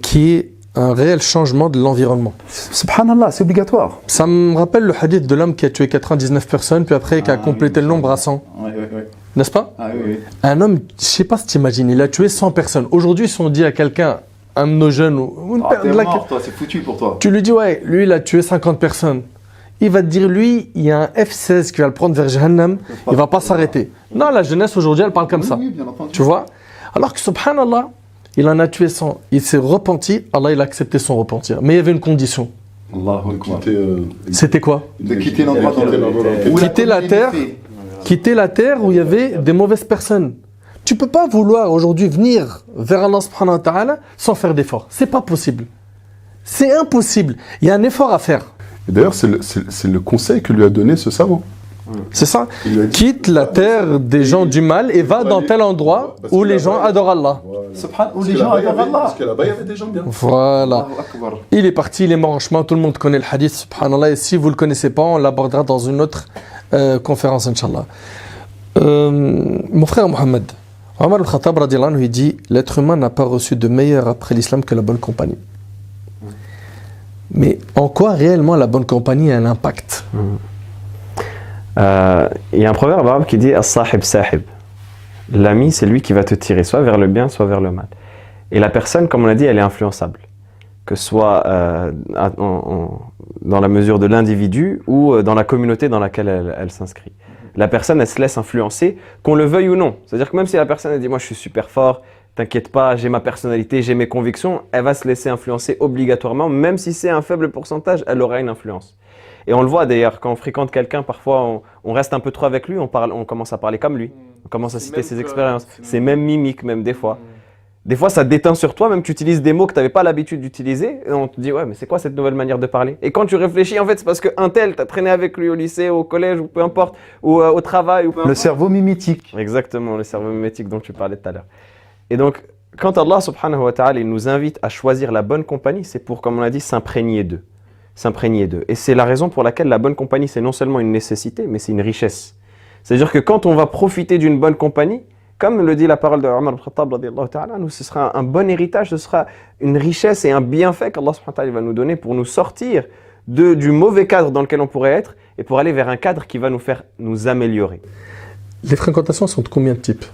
Speaker 1: qu'il y ait un réel changement de l'environnement.
Speaker 3: Subhanallah, c'est obligatoire.
Speaker 1: Ça me rappelle le hadith de l'homme qui a tué 99 personnes, puis après qui a complété le nombre à 100.
Speaker 3: Oui.
Speaker 1: N'est-ce pas?
Speaker 3: Oui.
Speaker 1: Un homme, je sais pas si tu imagines, il a tué 100 personnes. Aujourd'hui, si on dit à quelqu'un, un de nos jeunes, ou une
Speaker 3: T'es mort, toi, c'est foutu pour toi.
Speaker 1: tu lui dis, ouais, lui, il a tué 50 personnes. Il va te dire, lui, il y a un F-16 qui va le prendre vers Jahannam, il va pas s'arrêter. Non, la jeunesse aujourd'hui, elle parle comme ça.
Speaker 3: Oui, bien entendu.
Speaker 1: Tu vois? Alors que, subhanallah, il en a tué 100. Il s'est repenti, Allah, il a accepté son repentir. Mais il y avait une condition.
Speaker 3: Allahu Akbar.
Speaker 1: C'était quoi?
Speaker 3: De quitter l'endroit dans lequel
Speaker 1: Quitter la terre. Quitter la terre où il y avait des mauvaises personnes. Tu peux pas vouloir aujourd'hui venir vers Allah subhanahu wa ta'ala sans faire d'effort. C'est pas possible. C'est impossible. Il y a un effort à faire.
Speaker 2: Et d'ailleurs, c'est le conseil que lui a donné ce savant.
Speaker 1: C'est ça.
Speaker 2: Il lui a dit,
Speaker 1: Quitte la terre des gens du mal et va dans tel endroit où les gens adorent Allah.
Speaker 3: Où les gens adorent Allah.
Speaker 2: Parce que là-bas, il y avait des gens bien.
Speaker 1: Voilà.
Speaker 3: Allahu Akbar.
Speaker 1: Il est parti, il est mort en chemin. Tout le monde connaît le hadith, subhanallah. Et si vous le connaissez pas, on l'abordera dans une autre conférence, Inch'Allah. Mon frère Mohammed, Omar al-Khattab radiallahu anhu, il dit l'être humain n'a pas reçu de meilleur après l'islam que la bonne compagnie. Mais en quoi réellement la bonne compagnie a un impact?
Speaker 4: Il y a un proverbe arabe qui dit as-sahib sahib. L'ami, c'est lui qui va te tirer soit vers le bien, soit vers le mal. Et la personne, comme on l'a dit, elle est influençable. Que ce soit dans la mesure de l'individu ou dans la communauté dans laquelle elle s'inscrit. La personne, elle se laisse influencer, qu'on le veuille ou non. C'est-à-dire que même si la personne elle dit « moi je suis super fort, t'inquiète pas, j'ai ma personnalité, j'ai mes convictions », elle va se laisser influencer obligatoirement, même si c'est un faible pourcentage, elle aura une influence. Et on le voit d'ailleurs, quand on fréquente quelqu'un, parfois on reste un peu trop avec lui, on commence à parler comme lui, on commence à citer ses expériences, c'est même mimique même des fois. Des fois, ça déteint sur toi, même tu utilises des mots que tu n'avais pas l'habitude d'utiliser, et on te dit, ouais, mais c'est quoi cette nouvelle manière de parler? Et quand tu réfléchis, en fait, c'est parce qu'un tel, tu as traîné avec lui au lycée, au collège, ou peu importe, ou au travail. Ou peu
Speaker 3: Le
Speaker 4: importe.
Speaker 3: cerveau mimétique.
Speaker 4: Exactement, le cerveau mimétique dont tu parlais tout à l'heure. Et donc, quand Allah subhanahu wa ta'ala il nous invite à choisir la bonne compagnie, c'est pour, comme on l'a dit, s'imprégner d'eux. S'imprégner d'eux. Et c'est la raison pour laquelle la bonne compagnie, c'est non seulement une nécessité, mais c'est une richesse. C'est-à-dire que quand on va profiter d'une bonne compagnie, comme le dit la parole de Omar al-Khattab, ce sera un bon héritage, ce sera une richesse et un bienfait qu'Allah subhanahu wa ta'ala va nous donner pour nous sortir du mauvais cadre dans lequel on pourrait être et pour aller vers un cadre qui va nous faire nous améliorer.
Speaker 1: Les fréquentations sont de combien de types?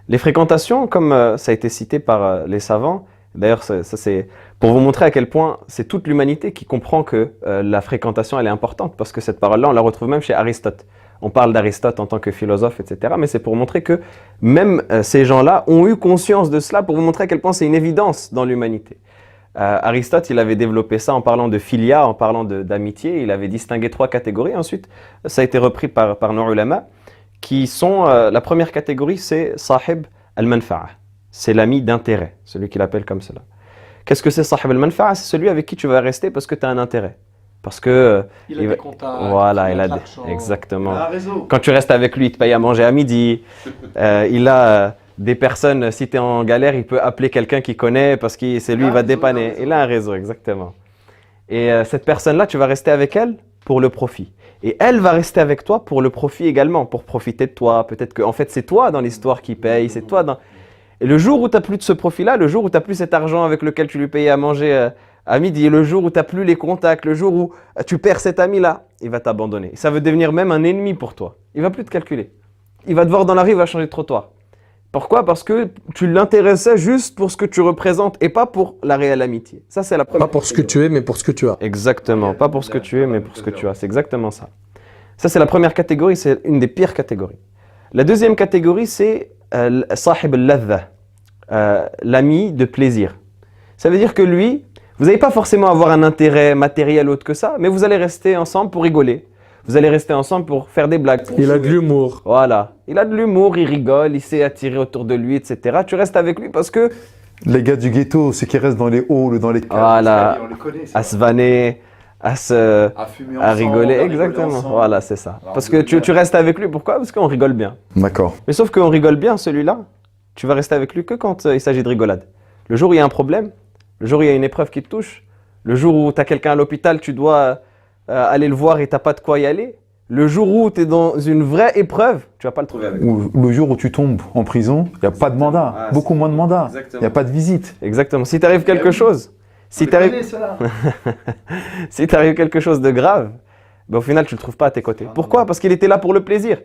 Speaker 4: Les fréquentations, comme ça a été cité par les savants, d'ailleurs ça c'est pour vous montrer à quel point c'est toute l'humanité qui comprend que la fréquentation elle est importante, parce que cette parole-là on la retrouve même chez Aristote. On parle d'Aristote en tant que philosophe, etc. Mais c'est pour montrer que même ces gens-là ont eu conscience de cela, pour vous montrer à quel point c'est une évidence dans l'humanité. Aristote, il avait développé ça en parlant de philia, en parlant d'amitié. Il avait distingué 3 catégories. Ensuite, ça a été repris par nos ulama, qui sont, la première catégorie, c'est sahib al-manfa'a. C'est l'ami d'intérêt, celui qu'il appelle comme cela. Qu'est-ce que c'est sahib al-manfa'a? C'est celui avec qui tu vas rester parce que tu as un intérêt. Parce que
Speaker 1: il a des contacts,
Speaker 4: voilà, il a exactement. Quand tu restes avec lui, il te paye à manger à midi. Il a des personnes, si tu es en galère, il peut appeler quelqu'un qu'il connaît parce que c'est lui, il va te dépanner. Il a un réseau, exactement. Et cette personne-là, tu vas rester avec elle pour le profit. Et elle va rester avec toi pour le profit également, pour profiter de toi. Peut-être que en fait, c'est toi dans l'histoire qui paye, c'est toi dans... Et le jour où tu n'as plus de ce profit-là, le jour où tu n'as plus cet argent avec lequel tu lui payais à manger à midi, le jour où tu n'as plus les contacts, le jour où tu perds cet ami-là, il va t'abandonner. Ça veut devenir même un ennemi pour toi. Il ne va plus te calculer. Il va te voir dans la rue, il va changer de trottoir. Pourquoi? Parce que tu l'intéressais juste pour ce que tu représentes et pas pour la réelle amitié. Ça, c'est la première.
Speaker 1: Pas pour ce que tu es, mais pour ce que tu as.
Speaker 4: Exactement. Pas pour ce que tu es, mais pour ce que tu as. C'est exactement ça. Ça, c'est la première catégorie. C'est une des pires catégories. La deuxième catégorie, c'est sahib al-ladha, l'ami de plaisir. Ça veut dire que lui, Vous n'allez pas forcément avoir un intérêt matériel autre que ça, mais vous allez rester ensemble pour rigoler. Vous allez rester ensemble pour faire des blagues.
Speaker 1: Il a de l'humour.
Speaker 4: Voilà. Il a de l'humour, il rigole, il sait attirer autour de lui, etc. Tu restes avec lui parce que...
Speaker 3: Les gars du ghetto, ceux qui restent dans les halls ou dans les caves,
Speaker 4: Voilà.
Speaker 3: on les connaît,
Speaker 4: À se vanner, à
Speaker 3: fumer
Speaker 4: rigoler.
Speaker 3: à
Speaker 4: Exactement.
Speaker 3: ensemble.
Speaker 4: Voilà, c'est ça.
Speaker 3: Alors,
Speaker 4: Parce
Speaker 3: vous
Speaker 4: que
Speaker 3: êtes bien.
Speaker 4: tu restes avec lui. Pourquoi? Parce qu'on rigole bien.
Speaker 3: D'accord.
Speaker 4: Mais sauf qu'on rigole bien, celui-là, tu vas rester avec lui que quand il s'agit de rigolade. Le jour où il y a un problème, le jour où il y a une épreuve qui te touche, le jour où tu as quelqu'un à l'hôpital, tu dois aller le voir et tu n'as pas de quoi y aller, le jour où tu es dans une vraie épreuve, tu vas pas le trouver avec lui.
Speaker 3: Ou le jour où tu tombes en prison, il n'y a pas de mandat,
Speaker 4: Ah,
Speaker 3: beaucoup moins de mandats,
Speaker 4: Exactement.
Speaker 3: il n'y a pas de visite.
Speaker 4: Exactement. Si t'arrive quelque chose, si t'arrive si t'arrive quelque chose de grave, ben au final, tu le trouves pas à tes côtés. Pourquoi? Parce qu'il était là pour le plaisir.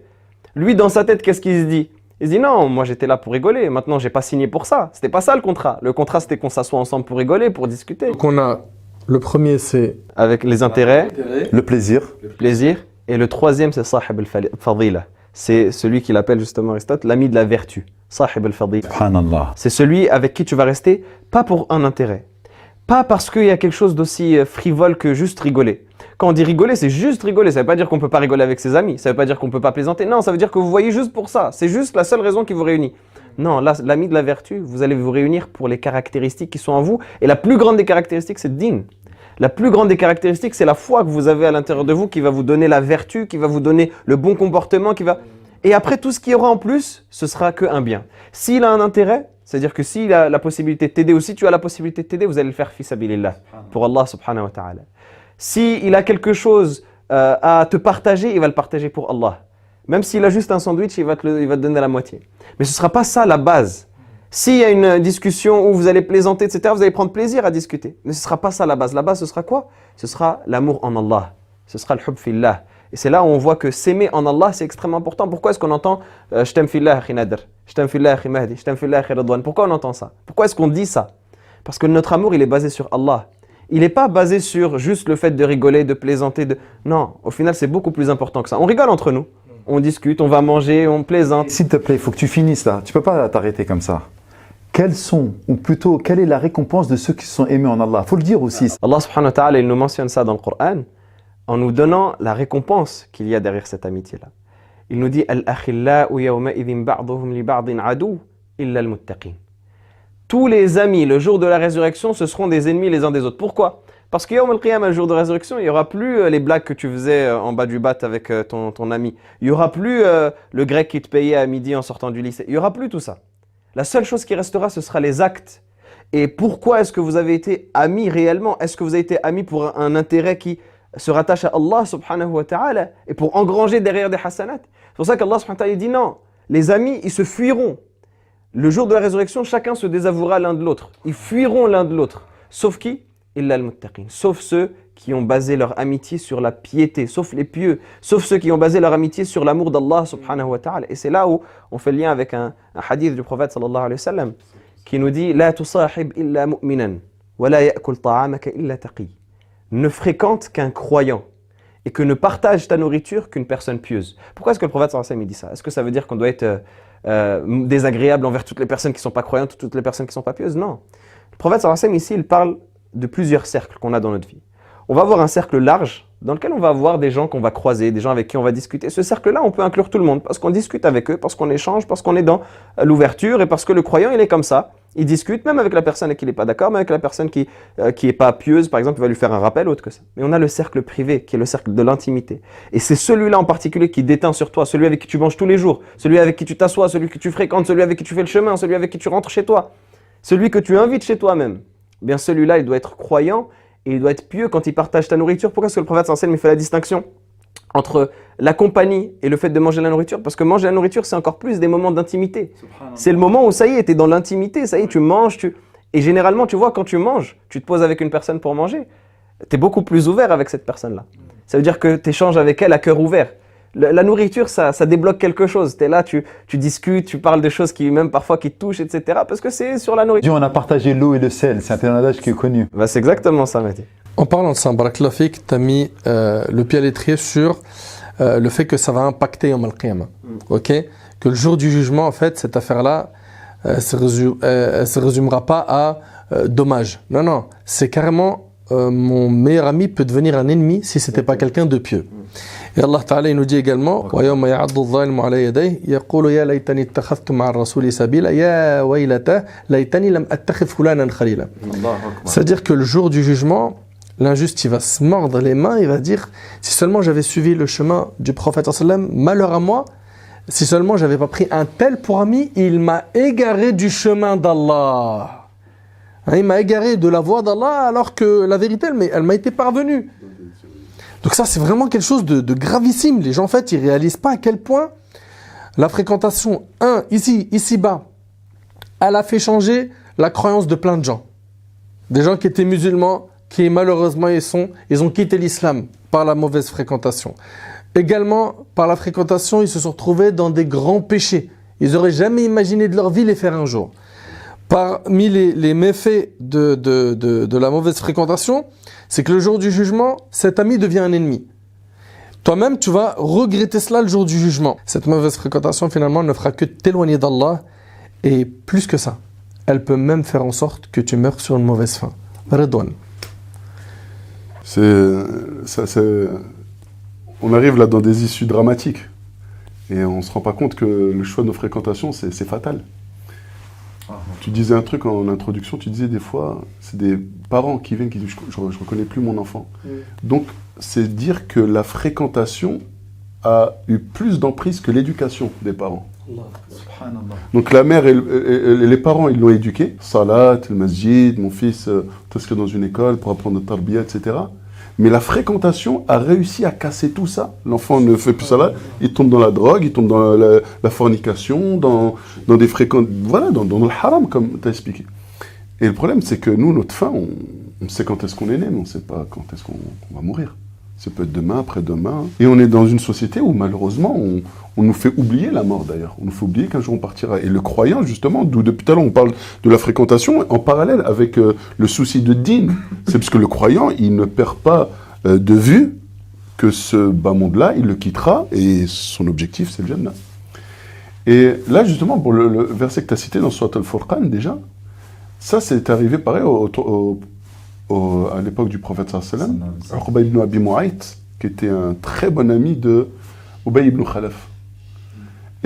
Speaker 4: Lui, dans sa tête, qu'est-ce qu'il se dit? Il se dit non, moi j'étais là pour rigoler. Maintenant, j'ai pas signé pour ça. C'était pas ça le contrat. Le contrat, c'était qu'on s'assoit ensemble pour rigoler, pour discuter.
Speaker 1: Donc on a le premier, c'est
Speaker 4: Avec les intérêts,
Speaker 3: Le plaisir,
Speaker 4: plaisir. Et le troisième, c'est sahib al-fadila. C'est celui qu'il appelle justement Aristote l'ami de la vertu. Sahib al-fadila.
Speaker 3: subhanallah.
Speaker 4: C'est celui avec qui tu vas rester, pas pour un intérêt. Pas parce qu'il y a quelque chose d'aussi frivole que juste rigoler. Quand on dit rigoler, c'est juste rigoler. Ça ne veut pas dire qu'on ne peut pas rigoler avec ses amis. Ça ne veut pas dire qu'on ne peut pas plaisanter. Non, ça veut dire que vous voyez juste pour ça. C'est juste la seule raison qui vous réunit. Non, là, l'ami de la vertu, vous allez vous réunir pour les caractéristiques qui sont en vous. Et la plus grande des caractéristiques, c'est le din. La plus grande des caractéristiques, c'est la foi que vous avez à l'intérieur de vous qui va vous donner la vertu, qui va vous donner le bon comportement, qui va... Et après, tout ce qu'il y aura en plus, ce sera qu'un bien. S'il a un intérêt, c'est-à-dire que s'il a la possibilité de t'aider ou si tu as la possibilité de t'aider, vous allez le faire fi sabilillah, pour Allah subhanahu wa ta'ala. S'il a quelque chose à te partager, il va le partager pour Allah. Même s'il a juste un sandwich, il va te donner la moitié. Mais ce ne sera pas ça la base. S'il y a une discussion où vous allez plaisanter, etc., vous allez prendre plaisir à discuter. Mais ce ne sera pas ça la base. La base, ce sera quoi? Ce sera l'amour en Allah. Ce sera le hub fillah. Et c'est là où on voit que s'aimer en Allah, c'est extrêmement important. Pourquoi est-ce qu'on entend « Je t'aime fillah, akhi Nader »,« Je t'aime fillah, akhi Mahdi »,« Je t'aime fillah, akhi Radwan ». Pourquoi on entend ça? Pourquoi est-ce qu'on dit ça? Parce que notre amour, il est basé sur Allah. Il n'est pas basé sur juste le fait de rigoler, de plaisanter. Non, au final, c'est beaucoup plus important que ça. On rigole entre nous. On discute, on va manger, on plaisante.
Speaker 3: S'il te plaît, il faut que tu finisses là. Tu ne peux pas t'arrêter comme ça. Quelles sont, ou plutôt, quelle est la récompense de ceux qui se sont aimés en Allah? Il faut le dire aussi.
Speaker 4: Allah subhanahu wa ta'ala, il nous mentionne ça dans le Coran en nous donnant la récompense qu'il y a derrière cette amitié-là. Il nous dit « Al-akhillau yawma idhin ba'duhum li ba'din adu illa al-muttaqin » Tous les amis, le jour de la résurrection, ce seront des ennemis les uns des autres. Pourquoi? Parce que Yawm al-Qiyamah, le jour de la résurrection, il n'y aura plus les blagues que tu faisais en bas du bat avec ton ami. Il n'y aura plus le grec qui te payait à midi en sortant du lycée. Il n'y aura plus tout ça. La seule chose qui restera, ce sera les actes. Et pourquoi est-ce que vous avez été amis réellement? Est-ce que vous avez été amis pour un intérêt qui se rattache à Allah subhanahu wa ta'ala et pour engranger derrière des hasanat? C'est pour ça qu'Allah subhanahu wa ta'ala dit non, les amis, ils se fuiront. Le jour de la résurrection, chacun se désavouera l'un de l'autre. Ils fuiront l'un de l'autre. Sauf qui? Illa al-muttaqin. Sauf ceux qui ont basé leur amitié sur la piété, sauf les pieux, sauf ceux qui ont basé leur amitié sur l'amour d'Allah subhanahu wa ta'ala. Et c'est là où on fait le lien avec un hadith du prophète sallallahu alayhi wa sallam qui nous dit « La tusahib illa mu'minan, wa la ya'kul ta'amaka illa taqi » Ne fréquente qu'un croyant et que ne partage ta nourriture qu'une personne pieuse. Pourquoi est-ce que le prophète sallallahu alayhi wa sallam dit ça? Est-ce que ça veut dire qu'on doit être désagréable envers toutes les personnes qui ne sont pas croyantes, toutes les personnes qui ne sont pas pieuses? Non. Le prophète sallallahu alayhi wa sallam ici, il parle de plusieurs cercles qu'on a dans notre vie. On va avoir un cercle large dans lequel on va avoir des gens qu'on va croiser, des gens avec qui on va discuter. Ce cercle-là, on peut inclure tout le monde parce qu'on discute avec eux, parce qu'on échange, parce qu'on est dans l'ouverture et parce que le croyant, il est comme ça. Il discute même avec la personne avec qui il n'est pas d'accord, même avec la personne qui n'est pas pieuse, par exemple, il va lui faire un rappel autre que ça. Mais on a le cercle privé qui est le cercle de l'intimité. Et c'est celui-là en particulier qui déteint sur toi, celui avec qui tu manges tous les jours, celui avec qui tu t'assois, celui que tu fréquentes, celui avec qui tu fais le chemin, celui avec qui tu rentres chez toi, celui que tu invites chez toi-même. Bien celui-là, il doit être croyant et il doit être pieux quand il partage ta nourriture. Pourquoi est-ce que le prophète sallallahu alayhi wa sallam fait la distinction entre la compagnie et le fait de manger la nourriture? Parce que manger la nourriture, c'est encore plus des moments d'intimité. C'est le moment où ça y est, tu es dans l'intimité, ça y est, tu manges. Et généralement, tu vois, quand tu manges, tu te poses avec une personne pour manger, tu es beaucoup plus ouvert avec cette personne-là. Ça veut dire que tu échanges avec elle à cœur ouvert. La nourriture, ça débloque quelque chose. Tu es là, tu discutes, tu parles de choses qui même parfois qui te touchent, etc. Parce que c'est sur la nourriture.
Speaker 3: Dieu, on a partagé l'eau et le sel, c'est un adage qui est connu.
Speaker 4: Bah, c'est exactement ça, Mehdi.
Speaker 1: En parlant de ça, Barakallahu fik, tu as mis le pied à l'étrier sur le fait que ça va impacter Yawm al-Qiyamah. Ok? Que le jour du jugement, en fait, cette affaire-là, elle ne se résumera pas à dommage. Non, non, c'est carrément mon meilleur ami peut devenir un ennemi si c'était pas quelqu'un de pieux. Et Allah Ta'ala il nous dit également وَيَوْمَ يَعَضُّ الظَّالِمُ عَلَى يَدَيْهِ يَقُولُ يَا لَيْتَنِي اتَّخَذْتُ مَعَ الرَّسُولِ سَبِيلًا يَا وَيْلَتَى لَيْتَنِي لَمْ أَتَّخِذْ فُلَانًا خَلِيلًا. C'est-à-dire que le jour du jugement, l'injuste il va se mordre les mains, il va dire si seulement j'avais suivi le chemin du prophète sallam, malheur à moi, si seulement j'avais pas pris un tel pour ami, il m'a égaré du chemin d'Allah. Il m'a égaré de la voie d'Allah alors que la vérité elle m'a été parvenue. Donc ça c'est vraiment quelque chose de gravissime. Les gens en fait ils réalisent pas à quel point la fréquentation, ici-bas, elle a fait changer la croyance de plein de gens. Des gens qui étaient musulmans, qui malheureusement ils ont quitté l'islam par la mauvaise fréquentation. Également, par la fréquentation, ils se sont retrouvés dans des grands péchés. Ils n'auraient jamais imaginé de leur vie les faire un jour. Parmi les méfaits de la mauvaise fréquentation, c'est que le jour du jugement, cet ami devient un ennemi. Toi-même, tu vas regretter cela le jour du jugement. Cette mauvaise fréquentation, finalement, ne fera que t'éloigner d'Allah. Et plus que ça, elle peut même faire en sorte que tu meurs sur une mauvaise fin. Redouane.
Speaker 2: On arrive là dans des issues dramatiques. Et on ne se rend pas compte que le choix de nos fréquentations, c'est fatal. Tu disais un truc en introduction, tu disais des fois, c'est des parents qui viennent qui disent je ne reconnais plus mon enfant. Donc, c'est dire que la fréquentation a eu plus d'emprise que l'éducation des parents. Donc la mère et les parents, ils l'ont éduqué. Salat, le masjid, mon fils, t'inscris dans une école pour apprendre le tarbiya, etc. Mais la fréquentation a réussi à casser tout ça. L'enfant ne fait plus salat, il tombe dans la drogue, il tombe dans la fornication, dans des fréquences, voilà, dans le haram, comme tu as expliqué. Et le problème, c'est que nous, notre fin, on sait quand est-ce qu'on est né, mais on ne sait pas quand est-ce qu'on va mourir. Ça peut être demain, après-demain. Et on est dans une société où, malheureusement, on nous fait oublier la mort, d'ailleurs. On nous fait oublier qu'un jour on partira. Et le croyant, justement, d'où depuis tout à l'heure on parle de la fréquentation, en parallèle avec le souci de din. C'est parce que le croyant, il ne perd pas de vue que ce bas monde-là, il le quittera, et son objectif, c'est le Jannah. Et là, justement, pour le verset que tu as cité dans Surat al-Furqan, déjà, ça, c'est arrivé, pareil, à l'époque du prophète sallallahu alayhi wa sallam, Uqba ibn Abi Mu'ayt, qui était un très bon ami de Ubay ibn Khalaf.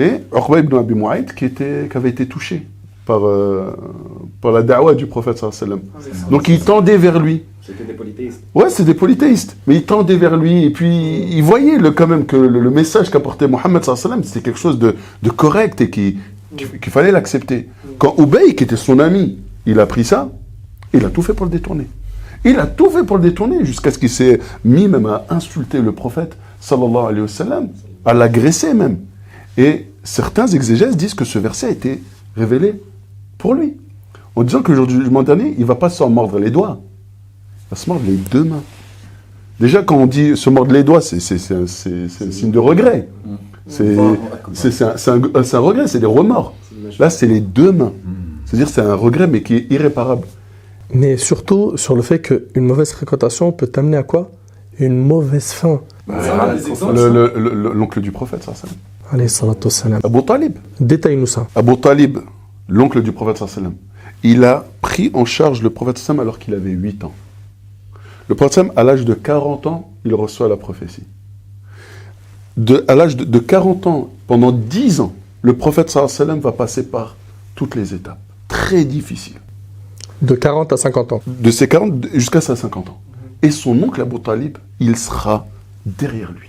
Speaker 2: Et Uqba ibn Abi Mu'ayt qui avait été touché par la da'wa du prophète sallallahu alayhi wa sallam. Donc il tendait vers lui.
Speaker 5: C'était des polythéistes.
Speaker 2: Ouais, c'est des polythéistes. Mais il tendait vers lui et puis il voyait quand même que le message qu'apportait Mohammed sallallahu alayhi wa sallam, c'était quelque chose de correct et qu'il fallait l'accepter. Quand Ubay, qui était son ami, il a pris ça, il a tout fait pour le détourner. Il a tout fait pour le détourner, jusqu'à ce qu'il s'est mis même à insulter le prophète, sallallahu alayhi wa sallam, à l'agresser même. Et certains exégèses disent que ce verset a été révélé pour lui. En disant que le jour du jugement dernier, il ne va pas s'en mordre les doigts. Il va se mordre les deux mains. Déjà, quand on dit se mordre les doigts, c'est un signe de regret. C'est un regret, c'est des remords. Là, c'est les deux mains. C'est-à-dire c'est un regret, mais qui est irréparable.
Speaker 1: Mais surtout sur le fait qu'une mauvaise fréquentation peut t'amener à quoi? Une mauvaise fin.
Speaker 2: L'oncle du prophète, sallallahu
Speaker 1: alayhi wa sallam.
Speaker 2: Abu Talib.
Speaker 1: Détaille-nous ça.
Speaker 2: Abu Talib, l'oncle du prophète, sallallahu alayhi wa sallam, il a pris en charge le prophète sallallahu alayhi wa sallam alors qu'il avait 8 ans. Le prophète sallallahu alayhi wa sallam, à l'âge de 40 ans, il reçoit la prophétie. À l'âge de 40 ans, pendant 10 ans, le prophète sallallahu alayhi wa sallam va passer par toutes les étapes. Très difficiles.
Speaker 1: De 40 à 50 ans.
Speaker 2: De ses 40 jusqu'à ses 50 ans. Et son oncle Abu Talib, il sera derrière lui.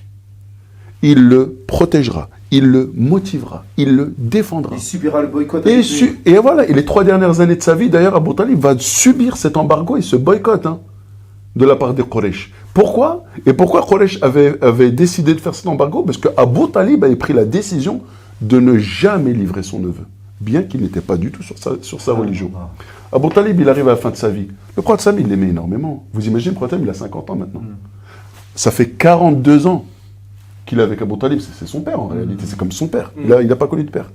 Speaker 2: Il le protégera, il le motivera, il le défendra.
Speaker 5: Il subira le boycott.
Speaker 2: Et voilà, et les 3 dernières années de sa vie, d'ailleurs, Abu Talib va subir cet embargo et ce boycott de la part des Quraysh. Pourquoi? Et pourquoi Quraysh avait décidé de faire cet embargo? Parce que Abu Talib avait pris la décision de ne jamais livrer son neveu, bien qu'il n'était pas du tout sur sa religion. Abu Talib, il arrive à la fin de sa vie. Le prophète Sam, il l'aimait énormément. Vous imaginez, le prophète, il a 50 ans maintenant. Ça fait 42 ans qu'il est avec Abu Talib. C'est son père, en réalité. C'est comme son père. Il n'a pas connu de père.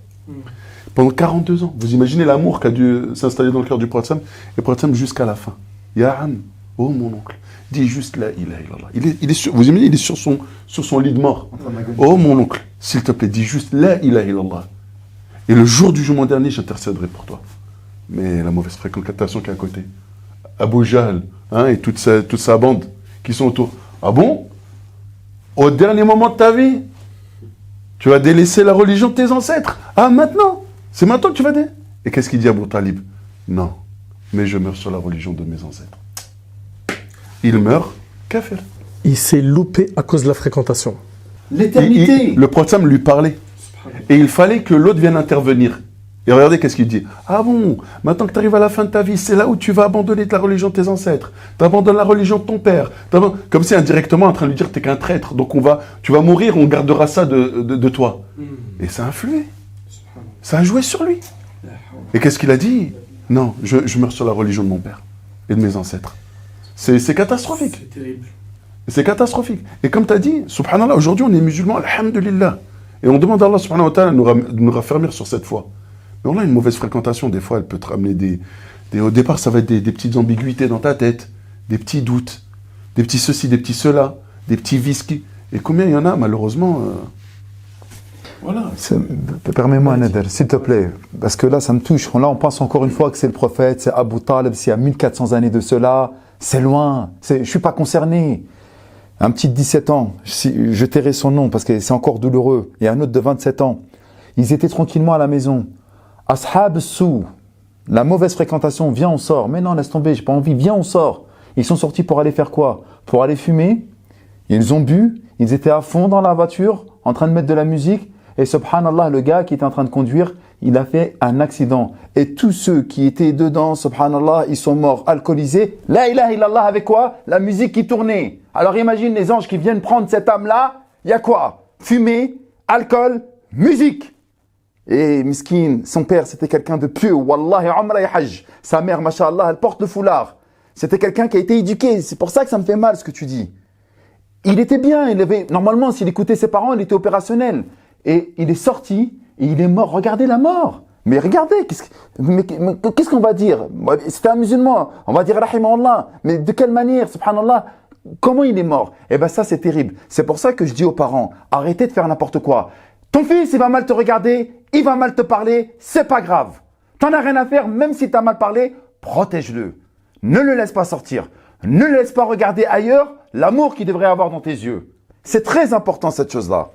Speaker 2: Pendant 42 ans. Vous imaginez l'amour qui a dû s'installer dans le cœur du prophète Sam. Et le prophète Sam, jusqu'à la fin. Ya Am, oh mon oncle, dis juste la ilaha illallah. Il est sur, vous imaginez, il est sur son lit de mort. Oh mon oncle, s'il te plaît, dis juste la ilaha illallah. Et le jour du jugement dernier, j'intercéderai pour toi. Mais la mauvaise fréquentation qui est à côté. Abu Jahl, hein, et toute sa bande qui sont autour. Ah bon? Au dernier moment de ta vie, tu vas délaisser la religion de tes ancêtres. Ah, maintenant? C'est maintenant que tu vas délaisser? Et qu'est-ce qu'il dit Abu Talib? Non, mais je meurs sur la religion de mes ancêtres. Il meurt, kafir.
Speaker 1: Il s'est loupé à cause de la fréquentation.
Speaker 3: L'éternité.
Speaker 2: Le prophète lui parlait. Et il fallait que l'autre vienne intervenir. Et regardez qu'est-ce qu'il dit. Ah bon, maintenant que tu arrives à la fin de ta vie, c'est là où tu vas abandonner la religion de tes ancêtres. Tu abandonnes la religion de ton père. Comme si indirectement en train de lui dire t'es qu'un traître. Donc tu vas mourir, on gardera ça de toi. Et ça a influé. Ça a joué sur lui. Et qu'est-ce qu'il a dit? Non, je meurs sur la religion de mon père et de mes ancêtres. C'est catastrophique.
Speaker 1: C'est terrible.
Speaker 2: C'est catastrophique. Et comme tu as dit, subhanallah, aujourd'hui on est musulmans, alhamdulillah. Et on demande à Allah subhanahu wa ta'ala de nous raffermir sur cette foi. Mais on a une mauvaise fréquentation, des fois elle peut te ramener au départ ça va être des petites ambiguïtés dans ta tête, des petits doutes, des petits ceci, des petits cela, des petits vices. Et combien il y en a malheureusement Voilà.
Speaker 3: Permets-moi, Nader, s'il te plaît, parce que là, ça me touche. Là, on pense encore une fois que c'est le prophète, c'est Abu Talib, c'est à 1400 années de cela. C'est loin. Je ne suis pas concerné. Un petit de 17 ans, je tairai son nom parce que c'est encore douloureux. Et un autre de 27 ans. Ils étaient tranquillement à la maison. Ashab sou, la mauvaise fréquentation, viens, on sort. Mais non, laisse tomber, j'ai pas envie, viens, on sort. Ils sont sortis pour aller faire quoi? Pour aller fumer. Ils ont bu. Ils étaient à fond dans la voiture, en train de mettre de la musique. Et subhanallah, le gars qui était en train de conduire, il a fait un accident. Et tous ceux qui étaient dedans, subhanallah, ils sont morts alcoolisés. La ilaha illallah avec quoi? La musique qui tournait. Alors imagine les anges qui viennent prendre cette âme-là. Il y a quoi? Fumée, alcool, musique. Et miskin, son père, c'était quelqu'un de pieux. Wallahi, umra et hajj. Sa mère, mashallah, elle porte le foulard. C'était quelqu'un qui a été éduqué. C'est pour ça que ça me fait mal ce que tu dis. Il était bien. Normalement, s'il écoutait ses parents, il était opérationnel. Et il est sorti et il est mort. Regardez la mort. Mais regardez, qu'est-ce qu'on va dire? C'était un musulman. On va dire rahimahullah. Mais de quelle manière, subhanallah? Comment il est mort? Eh bien ça, c'est terrible. C'est pour ça que je dis aux parents, arrêtez de faire n'importe quoi. Ton fils, il va mal te regarder, il va mal te parler, c'est pas grave. T'en as rien à faire, même si t'as mal parlé, protège-le. Ne le laisse pas sortir. Ne le laisse pas regarder ailleurs l'amour qu'il devrait avoir dans tes yeux. C'est très important cette chose-là.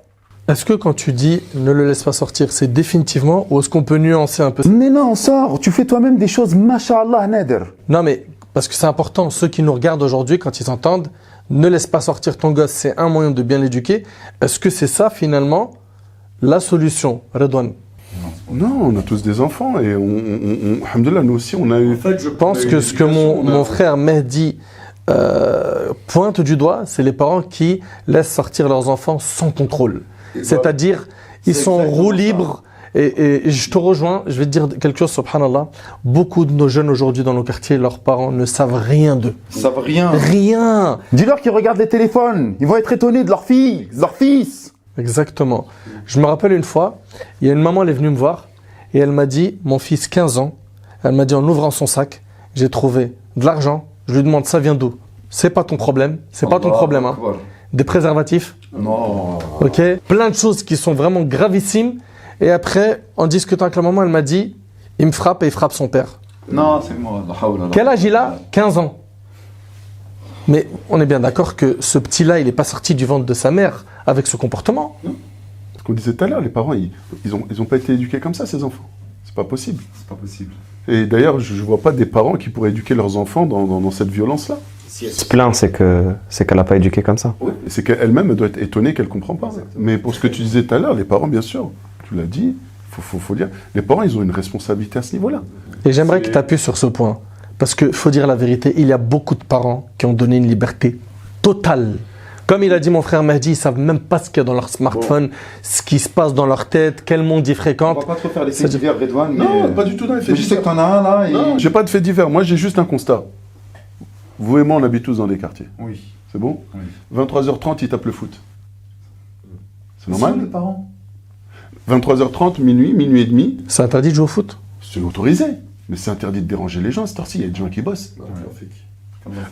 Speaker 1: Est-ce que quand tu dis ne le laisse pas sortir, c'est définitivement ou est-ce qu'on peut nuancer un peu?
Speaker 3: Mais non, sors. Tu fais toi-même des choses, mashallah, Nader.
Speaker 1: Non mais, parce que c'est important, ceux qui nous regardent aujourd'hui, quand ils entendent ne laisse pas sortir ton gosse, c'est un moyen de bien l'éduquer. Est-ce que c'est ça finalement la solution, Redouane?
Speaker 2: Non, on a tous des enfants et alhamdoulilah, nous aussi on a eu...
Speaker 1: En fait, je pense que ce que mon frère Mehdi pointe du doigt, c'est les parents qui laissent sortir leurs enfants sans contrôle. C'est-à-dire, ils sont en roue libre. Et je te rejoins, je vais te dire quelque chose, subhanallah. Beaucoup de nos jeunes aujourd'hui dans nos quartiers, leurs parents ne savent rien d'eux.
Speaker 3: Ils savent rien.
Speaker 1: Rien.
Speaker 3: Dis-leur qu'ils regardent les téléphones. Ils vont être étonnés de leur fille, de leur fils.
Speaker 1: Exactement. Je me rappelle une fois, il y a une maman, elle est venue me voir et elle m'a dit, mon fils 15 ans, elle m'a dit en ouvrant son sac, j'ai trouvé de l'argent. Je lui demande, ça vient d'où? C'est pas ton problème, c'est pas ton problème. Hein. Des préservatifs.
Speaker 3: Non.
Speaker 1: Ok. Plein de choses qui sont vraiment gravissimes. Et après, en discutant avec la maman, elle m'a dit, il me frappe et il frappe son père.
Speaker 3: Non, c'est moi.
Speaker 1: Quel âge il a? 15 ans. Mais on est bien d'accord que ce petit-là, il n'est pas sorti du ventre de sa mère avec ce comportement.
Speaker 2: Ce qu'on disait tout à l'heure, les parents, ils ont pas été éduqués comme ça, ces enfants. C'est pas possible.
Speaker 3: C'est pas possible.
Speaker 2: Et d'ailleurs, je vois pas des parents qui pourraient éduquer leurs enfants dans cette violence-là.
Speaker 4: Ce qui se plaint, c'est qu'elle n'a pas éduqué comme ça.
Speaker 2: Oui. Et c'est qu'elle-même doit être étonnée qu'elle comprend pas. Exactement. Mais pour ce que tu disais tout à l'heure, les parents, bien sûr, tu l'as dit, faut dire, les parents, ils ont une responsabilité à ce niveau-là.
Speaker 1: Et j'aimerais que tu appuies sur ce point. Parce qu'il faut dire la vérité, il y a beaucoup de parents qui ont donné une liberté totale. Comme il a dit mon frère Mehdi, ils ne savent même pas ce qu'il y a dans leur smartphone, ce qui se passe dans leur tête, quel monde ils fréquentent.
Speaker 3: On va pas trop faire les faits divers, Redouane.
Speaker 2: Non, pas du tout dans les faits divers.
Speaker 3: Je sais que t'en as un là.
Speaker 2: Non, j'ai pas de faits divers. Moi, j'ai juste un constat. Vous et moi, on habite tous dans des quartiers.
Speaker 3: Oui.
Speaker 2: C'est bon?
Speaker 3: Oui.
Speaker 2: 23h30, ils tapent le foot. C'est normal?
Speaker 3: Les parents.
Speaker 2: 23h30, minuit et demi.
Speaker 1: C'est interdit de jouer au foot?
Speaker 2: C'est autorisé. Mais c'est interdit de déranger les gens. À cette heure-ci, il y a des gens qui bossent.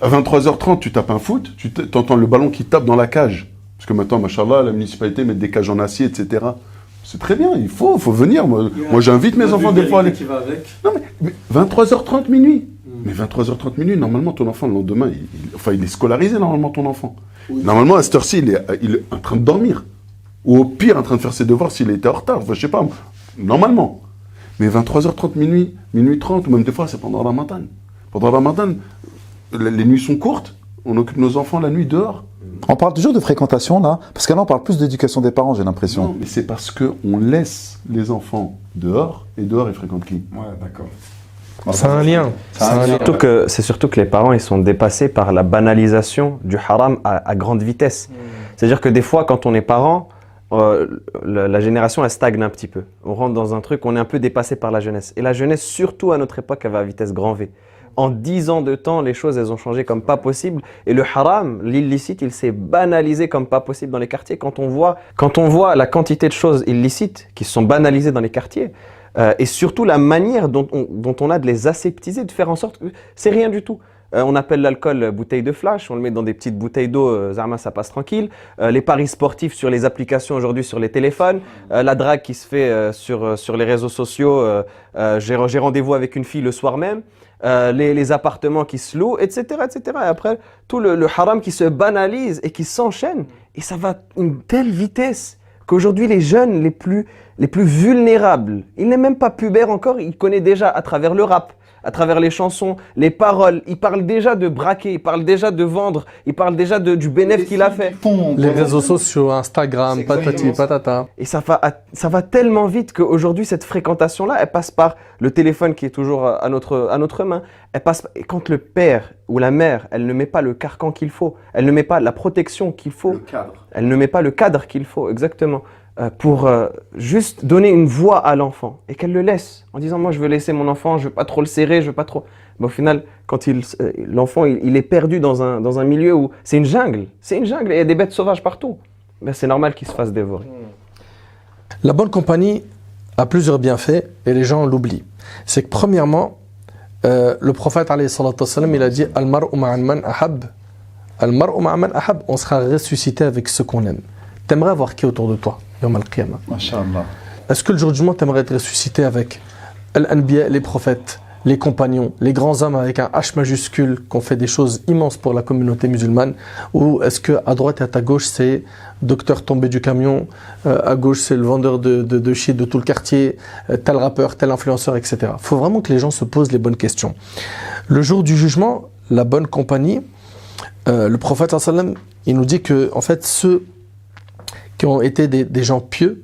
Speaker 2: À 23h30, tu tapes un foot, tu entends le ballon qui tape dans la cage. Parce que maintenant, machallah, la municipalité met des cages en acier, etc. C'est très bien, il faut venir. Moi j'invite mes enfants des fois à aller. Non, mais 23h30 minuit. Mais 23h30 minuit, normalement, ton enfant, le lendemain, il est scolarisé, normalement, ton enfant. Oui. Normalement, à cette heure-ci, il est en train de dormir. Ou au pire, en train de faire ses devoirs s'il était en retard. Enfin, je sais pas, normalement. Mais 23h30 minuit, minuit 30, ou même des fois, c'est pendant Ramadan. Pendant Ramadan, les nuits sont courtes. On occupe nos enfants la nuit dehors.
Speaker 3: On parle toujours de fréquentation, là, parce que là, on parle plus d'éducation des parents, j'ai l'impression.
Speaker 2: Non, mais c'est parce qu'on laisse les enfants dehors, et dehors, ils fréquentent qui?
Speaker 3: Ouais, d'accord.
Speaker 1: C'est un lien.
Speaker 4: C'est surtout que les parents ils sont dépassés par la banalisation du haram à grande vitesse. C'est-à-dire que des fois, quand on est parent, la génération elle stagne un petit peu. On rentre dans un truc, on est un peu dépassé par la jeunesse. Et la jeunesse, surtout à notre époque, elle va à vitesse grand V. En 10 ans de temps, les choses elles ont changé comme pas possible. Et le haram, l'illicite, il s'est banalisé comme pas possible dans les quartiers. Quand on voit la quantité de choses illicites qui se sont banalisées dans les quartiers, et surtout la manière dont on a de les aseptiser, de faire en sorte que c'est rien du tout. On appelle l'alcool bouteille de flash, on le met dans des petites bouteilles d'eau, Zarma ça passe tranquille. Les paris sportifs sur les applications aujourd'hui sur les téléphones, la drague qui se fait sur les réseaux sociaux, j'ai rendez-vous avec une fille le soir même, les appartements qui se louent, etc. etc. Et après, tout le haram qui se banalise et qui s'enchaîne, et ça va à une telle vitesse qu'aujourd'hui les jeunes les plus vulnérables, il n'est même pas pubère encore, il connaît déjà à travers le rap, à travers les chansons, les paroles, il parle déjà de braquer, il parle déjà de vendre, il parle déjà du bénéfice qu'il a fait.
Speaker 1: Les réseaux sociaux, Instagram, patati patata.
Speaker 4: Et ça va tellement vite qu'aujourd'hui cette fréquentation-là, elle passe par le téléphone qui est toujours à notre main. Et quand le père ou la mère, elle ne met pas le carcan qu'il faut, elle ne met pas la protection qu'il faut, elle ne met pas le cadre qu'il faut, exactement, pour juste donner une voix à l'enfant et qu'elle le laisse en disant moi je veux laisser mon enfant, je veux pas trop le serrer, je veux pas trop. Mais au final, quand l'enfant il est perdu dans un milieu où c'est une jungle et il y a des bêtes sauvages partout, ben, c'est normal qu'il se fasse dévorer.
Speaker 1: La bonne compagnie a plusieurs bienfaits et les gens l'oublient. C'est que premièrement, le prophète alayhi salatu wassalam, il a dit Al-mar'u ma'a man ahab. Al-mar'u ma'a man ahab. On sera ressuscité avec ce qu'on aime. T'aimerais avoir qui autour de toi, Yawm al-Qiyamah?
Speaker 3: Masha'Allah.
Speaker 1: Est-ce que le jour du jugement, t'aimerais être ressuscité avec Al-Anbiya, les prophètes, les compagnons, les grands hommes avec un H majuscule qui ont fait des choses immenses pour la communauté musulmane? Ou est-ce qu'à droite et à ta gauche, c'est docteur tombé du camion, à gauche, c'est le vendeur de shit de tout le quartier, tel rappeur, tel influenceur, etc. Il faut vraiment que les gens se posent les bonnes questions. Le jour du jugement, la bonne compagnie, le prophète sallallahu alayhi wa sallam, il nous dit que en fait, ceux qui ont été des gens pieux,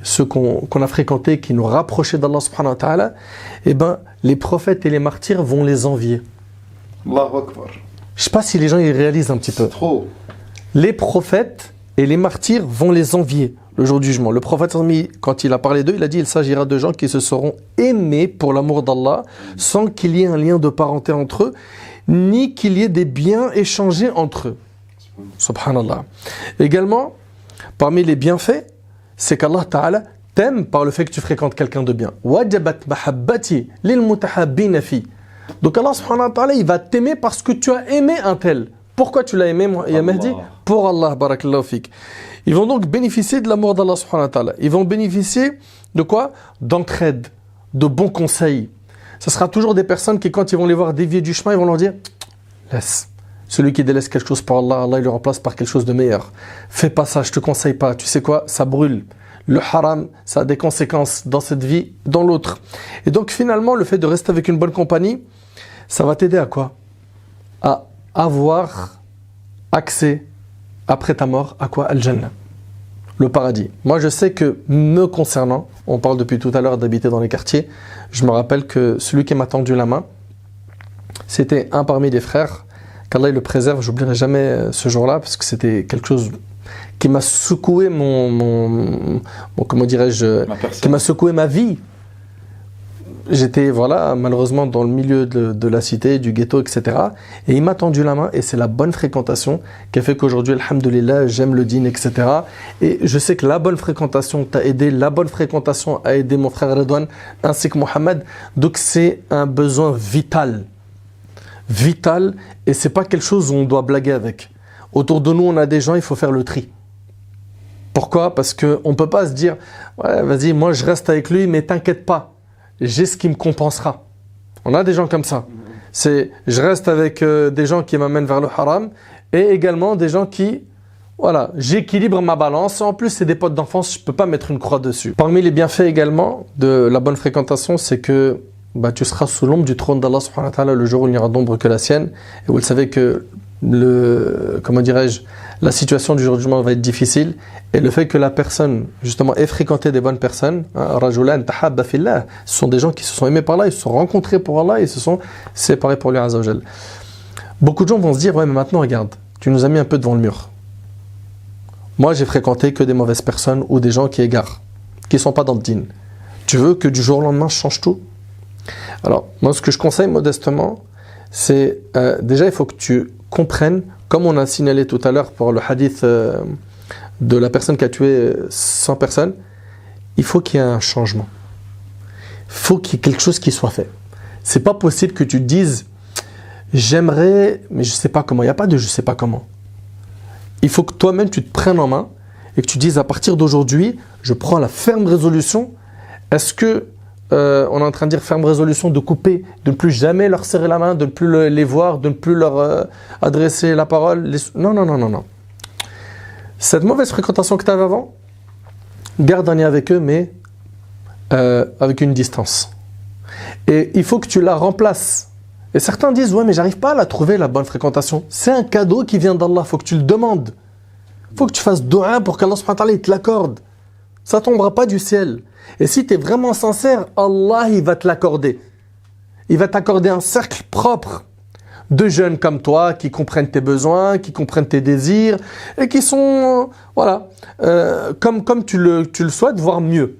Speaker 1: ceux qu'on a fréquentés, qui nous rapprochaient d'Allah subhanahu wa ta'ala, eh ben, les prophètes et les martyrs vont les envier.
Speaker 3: Allahu Akbar.
Speaker 1: Je ne sais pas si les gens y réalisent un petit peu.
Speaker 3: Trop.
Speaker 1: Les prophètes et les martyrs vont les envier le jour du jugement. Le prophète, quand il a parlé d'eux, il a dit il s'agira de gens qui se seront aimés pour l'amour d'Allah, sans qu'il y ait un lien de parenté entre eux, ni qu'il y ait des biens échangés entre eux. Subhanallah. Également, parmi les bienfaits, c'est qu'Allah Ta'ala t'aime par le fait que tu fréquentes quelqu'un de bien. Wajabat mahabbati lil mutahabbina fi. Donc Allah Subhanahu wa Ta'ala, il va t'aimer parce que tu as aimé un tel. Pourquoi tu l'as aimé, ya Mahdi? Pour Allah, barakallahu fik. Ils vont donc bénéficier de l'amour d'Allah Subhanahu wa Ta'ala. Ils vont bénéficier de quoi? D'entraide, de bons conseils. Ce sera toujours des personnes qui, quand ils vont les voir dévier du chemin, ils vont leur dire laisse. Celui qui délaisse quelque chose pour Allah, Allah il le remplace par quelque chose de meilleur. Fais pas ça, je te conseille pas. Tu sais quoi? Ça brûle. Le haram, ça a des conséquences dans cette vie, dans l'autre. Et donc finalement, le fait de rester avec une bonne compagnie, ça va t'aider à quoi? À avoir accès, après ta mort, à quoi? Al-Jannah, le paradis. Moi, je sais que, me concernant, on parle depuis tout à l'heure d'habiter dans les quartiers, je me rappelle que celui qui m'a tendu la main, c'était un parmi les frères, qu'Allah le préserve, j'oublierai jamais ce jour-là, parce que c'était quelque chose qui m'a secoué comment dirais-je, qui m'a secoué ma vie. J'étais, voilà, malheureusement dans le milieu de la cité, du ghetto, etc. Et il m'a tendu la main, et c'est la bonne fréquentation qui a fait qu'aujourd'hui, alhamdoulilah, j'aime le dîn, etc. Et je sais que la bonne fréquentation t'a aidé, la bonne fréquentation a aidé mon frère Redouane, ainsi que Mohamed. Donc c'est un besoin vital. Vital, et c'est pas quelque chose où on doit blaguer avec. Autour de nous, on a des gens, il faut faire le tri. Pourquoi? Parce qu'on ne peut pas se dire ouais, vas-y, moi je reste avec lui, mais t'inquiète pas, j'ai ce qui me compensera. On a des gens comme ça. C'est je reste avec des gens qui m'amènent vers le haram et également des gens qui, voilà, j'équilibre ma balance. En plus, c'est des potes d'enfance, je ne peux pas mettre une croix dessus. Parmi les bienfaits également de la bonne fréquentation, c'est que tu seras sous l'ombre du trône d'Allah subhanahu wa ta'ala le jour où il n'y aura d'ombre que la sienne. Et vous le savez que la situation du jour du jugement va être difficile. Et le fait que la personne, justement, ait fréquenté des bonnes personnes, rajulan tahabba fillah, ce sont des gens qui se sont aimés par Allah, ils se sont rencontrés pour Allah et se sont séparés pour lui azza wa jal. Beaucoup de gens vont se dire, ouais, mais maintenant, regarde, tu nous as mis un peu devant le mur. Moi, j'ai fréquenté que des mauvaises personnes ou des gens qui égarent, qui ne sont pas dans le din. Tu veux que du jour au lendemain, je change tout? Alors, moi, ce que je conseille modestement, c'est déjà, il faut que tu comprennes, comme on a signalé tout à l'heure pour le hadith de la personne qui a tué 100 personnes, il faut qu'il y ait un changement. Il faut qu'il y ait quelque chose qui soit fait. C'est pas possible que tu te dises, j'aimerais, mais je sais pas comment. Il n'y a pas de je sais pas comment. Il faut que toi-même, tu te prennes en main et que tu dises, à partir d'aujourd'hui, je prends la ferme résolution. Est-ce que on est en train de dire ferme résolution de couper, de ne plus jamais leur serrer la main, de ne plus les voir, de ne plus leur adresser la parole. Non. Cette mauvaise fréquentation que tu avais avant, garde un lien avec eux, mais avec une distance. Et il faut que tu la remplaces. Et certains disent, ouais, mais j'arrive pas à la trouver, la bonne fréquentation. C'est un cadeau qui vient d'Allah, il faut que tu le demandes. Il faut que tu fasses dua pour qu'Allah subhanahu wa ta'ala te l'accorde. Ça ne tombera pas du ciel. Et si tu es vraiment sincère, Allah, il va te l'accorder. Il va t'accorder un cercle propre de jeunes comme toi qui comprennent tes besoins, qui comprennent tes désirs et qui sont, comme tu le souhaites, voire mieux.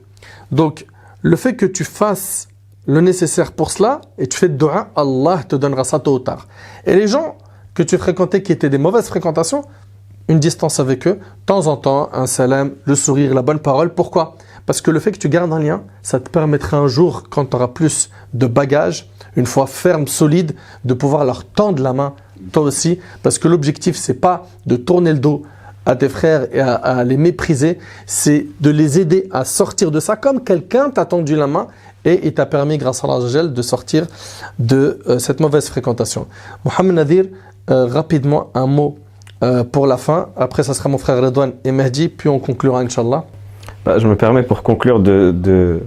Speaker 1: Donc, le fait que tu fasses le nécessaire pour cela et tu fais de dua, Allah te donnera ça tôt ou tard. Et les gens que tu fréquentais qui étaient des mauvaises fréquentations, une distance avec eux, de temps en temps, un salam, le sourire, la bonne parole. Pourquoi? Parce que le fait que tu gardes un lien, ça te permettra un jour, quand tu auras plus de bagages, une fois ferme, solide, de pouvoir leur tendre la main, toi aussi. Parce que l'objectif, c'est pas de tourner le dos à tes frères et à les mépriser, c'est de les aider à sortir de ça, comme quelqu'un t'a tendu la main et il t'a permis, grâce à Allah, de sortir de cette mauvaise fréquentation. Mohamed Nadir, rapidement, un mot pour la fin. Après, ça sera mon frère Redouane et Mehdi, puis on conclura, Inch'Allah.
Speaker 4: Je me permets pour conclure de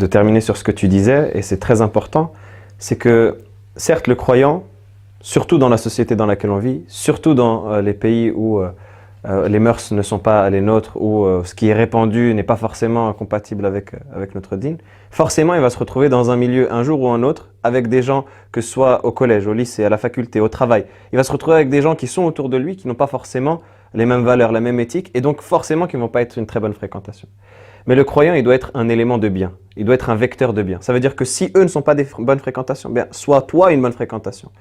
Speaker 4: terminer sur ce que tu disais, et c'est très important, c'est que certes le croyant, surtout dans la société dans laquelle on vit, surtout dans les pays où les mœurs ne sont pas les nôtres, où ce qui est répandu n'est pas forcément compatible avec notre dîn, forcément il va se retrouver dans un milieu un jour ou un autre avec des gens, que ce soit au collège, au lycée, à la faculté, au travail. Il va se retrouver avec des gens qui sont autour de lui, qui n'ont pas forcément les mêmes valeurs, la même éthique, et donc forcément qui ne vont pas être une très bonne fréquentation. Mais le croyant, il doit être un élément de bien, il doit être un vecteur de bien. Ça veut dire que si eux ne sont pas des bonnes fréquentations, bien, sois toi une bonne fréquentation.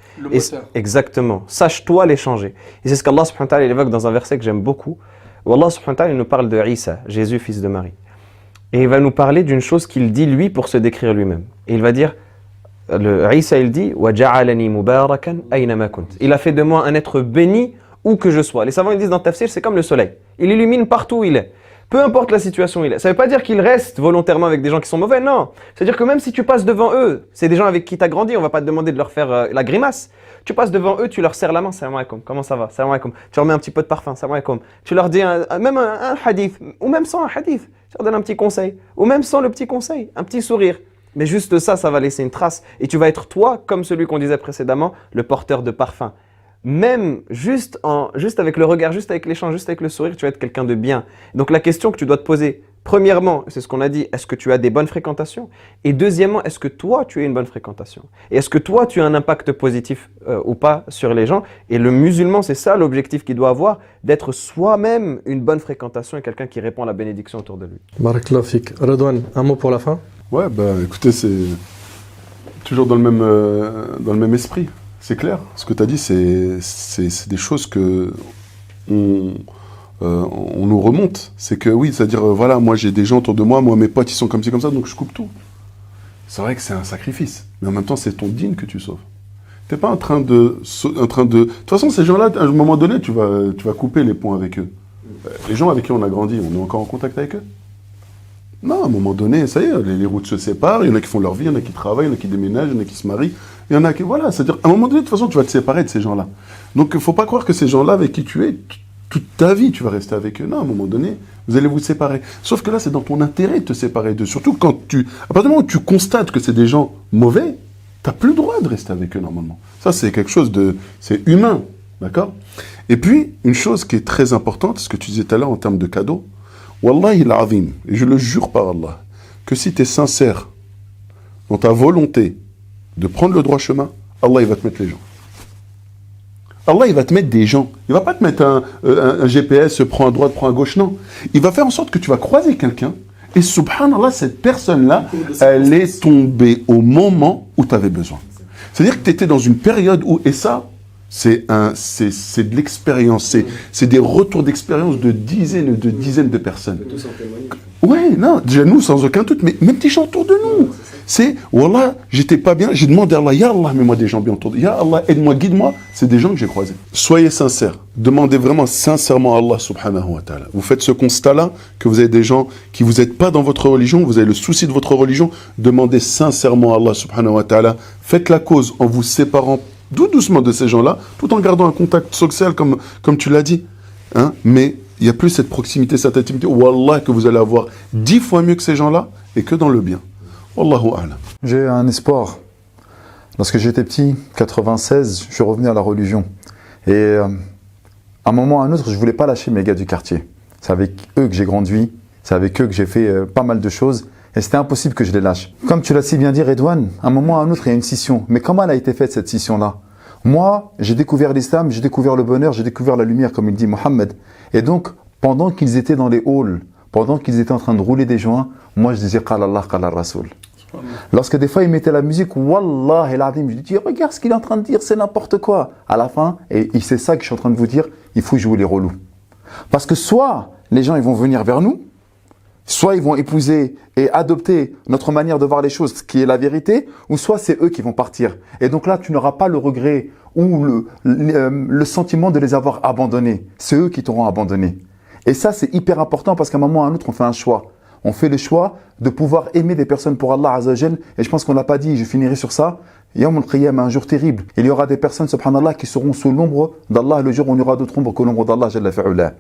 Speaker 4: Exactement. Sache-toi les changer. Et c'est ce qu'Allah subhanahu wa ta'ala évoque dans un verset que j'aime beaucoup, où Allah subhanahu wa ta'ala nous parle de Isa, Jésus, fils de Marie. Et il va nous parler d'une chose qu'il dit lui pour se décrire lui-même. Et il va dire, Isa il dit, وَجَعَلَنِي مُبَارَكًا أَيْنَمَا كُنْتَ. Il a fait de moi un être béni où que je sois. Les savants ils disent dans Tafsir, c'est comme le soleil. Il illumine partout où il est. Peu importe la situation où il est. Ça ne veut pas dire qu'il reste volontairement avec des gens qui sont mauvais, non. C'est-à-dire que même si tu passes devant eux, c'est des gens avec qui tu as grandi, on ne va pas te demander de leur faire la grimace. Tu passes devant eux, tu leur serres la main, salam alaikum, comment ça va, salam alaikum. Tu leur mets un petit peu de parfum, salam alaikum. Tu leur dis même un hadith, ou même sans un hadith, tu leur donnes un petit conseil, ou même sans le petit conseil, un petit sourire. Mais juste ça, ça va laisser une trace. Et tu vas être toi, comme celui qu'on disait précédemment, le porteur de parfum. Même juste avec le regard, juste avec l'échange, juste avec le sourire, tu vas être quelqu'un de bien. Donc la question que tu dois te poser, premièrement, c'est ce qu'on a dit, est-ce que tu as des bonnes fréquentations? Et deuxièmement, est-ce que toi, tu as une bonne fréquentation? Et est-ce que toi, tu as un impact positif ou pas sur les gens? Et le musulman, c'est ça l'objectif qu'il doit avoir, d'être soi-même une bonne fréquentation et quelqu'un qui répand à la bénédiction autour de lui.
Speaker 1: Barakallahu fik. Redouane, un mot pour la fin?
Speaker 2: Ouais, écoutez, c'est toujours dans le même esprit. C'est clair, ce que tu as dit, c'est des choses que on nous remonte. C'est que oui, c'est-à-dire, voilà, moi j'ai des gens autour de moi, mes potes ils sont comme ci, comme ça, donc je coupe tout. C'est vrai que c'est un sacrifice, mais en même temps c'est ton dîn que tu sauves. T'es pas en train de... De toute façon, ces gens-là, à un moment donné, tu vas couper les ponts avec eux. Les gens avec qui on a grandi, on est encore en contact avec eux? Non, à un moment donné, ça y est, les routes se séparent, il y en a qui font leur vie, il y en a qui travaillent, il y en a qui déménagent, il y en a qui se marient, il y en a qui... Voilà, c'est-à-dire, à un moment donné, de toute façon, tu vas te séparer de ces gens-là. Donc, il ne faut pas croire que ces gens-là avec qui tu es, toute ta vie, tu vas rester avec eux. Non, à un moment donné, vous allez vous séparer. Sauf que là, c'est dans ton intérêt de te séparer d'eux. Surtout quand à partir du moment où tu constates que c'est des gens mauvais, tu n'as plus le droit de rester avec eux, normalement. Ça, c'est quelque chose de... C'est humain, d'accord? Et puis, une chose qui est très importante, ce que tu disais tout à l'heure en termes de cadeaux, Wallahi al-azim, et je le jure par Allah, que si tu es sincère dans ta volonté de prendre le droit chemin, Allah il va te mettre les gens. Allah il va te mettre des gens. Il va pas te mettre un GPS, prends à droite, prends à gauche, non. Il va faire en sorte que tu vas croiser quelqu'un et subhanallah, cette personne-là, elle est tombée au moment où tu avais besoin. C'est-à-dire que tu étais dans une période où, et ça, c'est de l'expérience, c'est des retours d'expérience de dizaines de personnes. Ouais, non, déjà nous, sans aucun doute, mais même des gens autour de nous. C'est, Wallah, j'étais pas bien, j'ai demandé à Allah, Ya Allah, mets-moi des gens bien autour de Ya Allah, aide-moi, guide-moi. C'est des gens que j'ai croisés. Soyez sincères. Demandez vraiment sincèrement à Allah subhanahu wa ta'ala. Vous faites ce constat-là, que vous avez des gens qui vous n'êtes pas dans votre religion, vous avez le souci de votre religion, demandez sincèrement à Allah subhanahu wa ta'ala. Faites la cause en vous séparant doucement de ces gens-là, tout en gardant un contact social comme tu l'as dit. Hein? Mais il n'y a plus cette proximité, cette intimité. Wallah, que vous allez avoir 10 fois mieux que ces gens-là et que dans le bien. Wallahu a'lam.
Speaker 3: J'ai un espoir. Lorsque j'étais petit, 96, je suis revenu à la religion. Et à un moment ou à un autre, je ne voulais pas lâcher mes gars du quartier. C'est avec eux que j'ai grandi, c'est avec eux que j'ai fait pas mal de choses. Et c'était impossible que je les lâche. Comme tu l'as si bien dit, Redouane, à un moment ou à un autre, il y a une scission. Mais comment elle a été faite, cette scission-là? Moi, j'ai découvert l'islam, j'ai découvert le bonheur, j'ai découvert la lumière, comme il dit Mohammed. Et donc, pendant qu'ils étaient dans les halls, pendant qu'ils étaient en train de rouler des joints, moi je disais Qala Allah, Qala Rasoul. Lorsque des fois ils mettaient la musique, Wallah el Adim, je dis regarde ce qu'il est en train de dire, c'est n'importe quoi. À la fin, et c'est ça que je suis en train de vous dire, il faut jouer les relous. Parce que soit les gens ils vont venir vers nous, soit ils vont épouser et adopter notre manière de voir les choses, ce qui est la vérité, ou soit c'est eux qui vont partir. Et donc là, tu n'auras pas le regret ou le sentiment de les avoir abandonnés. C'est eux qui t'auront abandonné. Et ça, c'est hyper important parce qu'à un moment ou à un autre, on fait un choix. On fait le choix de pouvoir aimer des personnes pour Allah Azza wa Jal. Et je pense qu'on ne l'a pas dit, je finirai sur ça. Yawm al-Qiyamah, un jour terrible. Il y aura des personnes, subhanallah, qui seront sous l'ombre d'Allah le jour où il n'y aura d'autre ombre que l'ombre d'Allah Jalla fi'ula.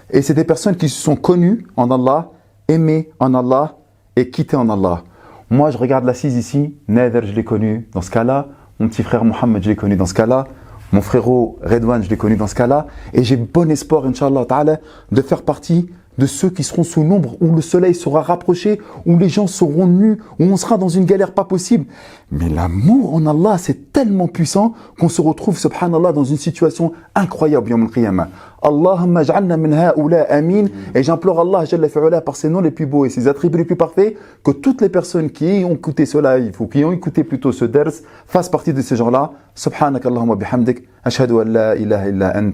Speaker 3: Et c'est des personnes qui se sont connues en Allah, aimées en Allah et quittées en Allah. Moi, je regarde l'assise ici. Nader, je l'ai connu dans ce cas-là. Mon petit frère Mohammed, je l'ai connu dans ce cas-là. Mon frérot Redouane, je l'ai connu dans ce cas-là. Et j'ai bon espoir, Inch'Allah ta'ala, de faire partie de ceux qui seront sous l'ombre, où le soleil sera rapproché, où les gens seront nus, où on sera dans une galère pas possible. Mais l'amour en Allah, c'est tellement puissant qu'on se retrouve, subhanallah, dans une situation incroyable, yawm al-qiyamah. Allahumma ja'alna min ha'ula amin. Et j'implore Allah, Jalla fi'ula, par ses noms les plus beaux et ses attributs les plus parfaits, que toutes les personnes qui ont écouté ce live, ou qui ont écouté plutôt ce ders, fassent partie de ces gens-là. Subhanak Allahumma bihamdik, ashhadu an la ilaha illa ant.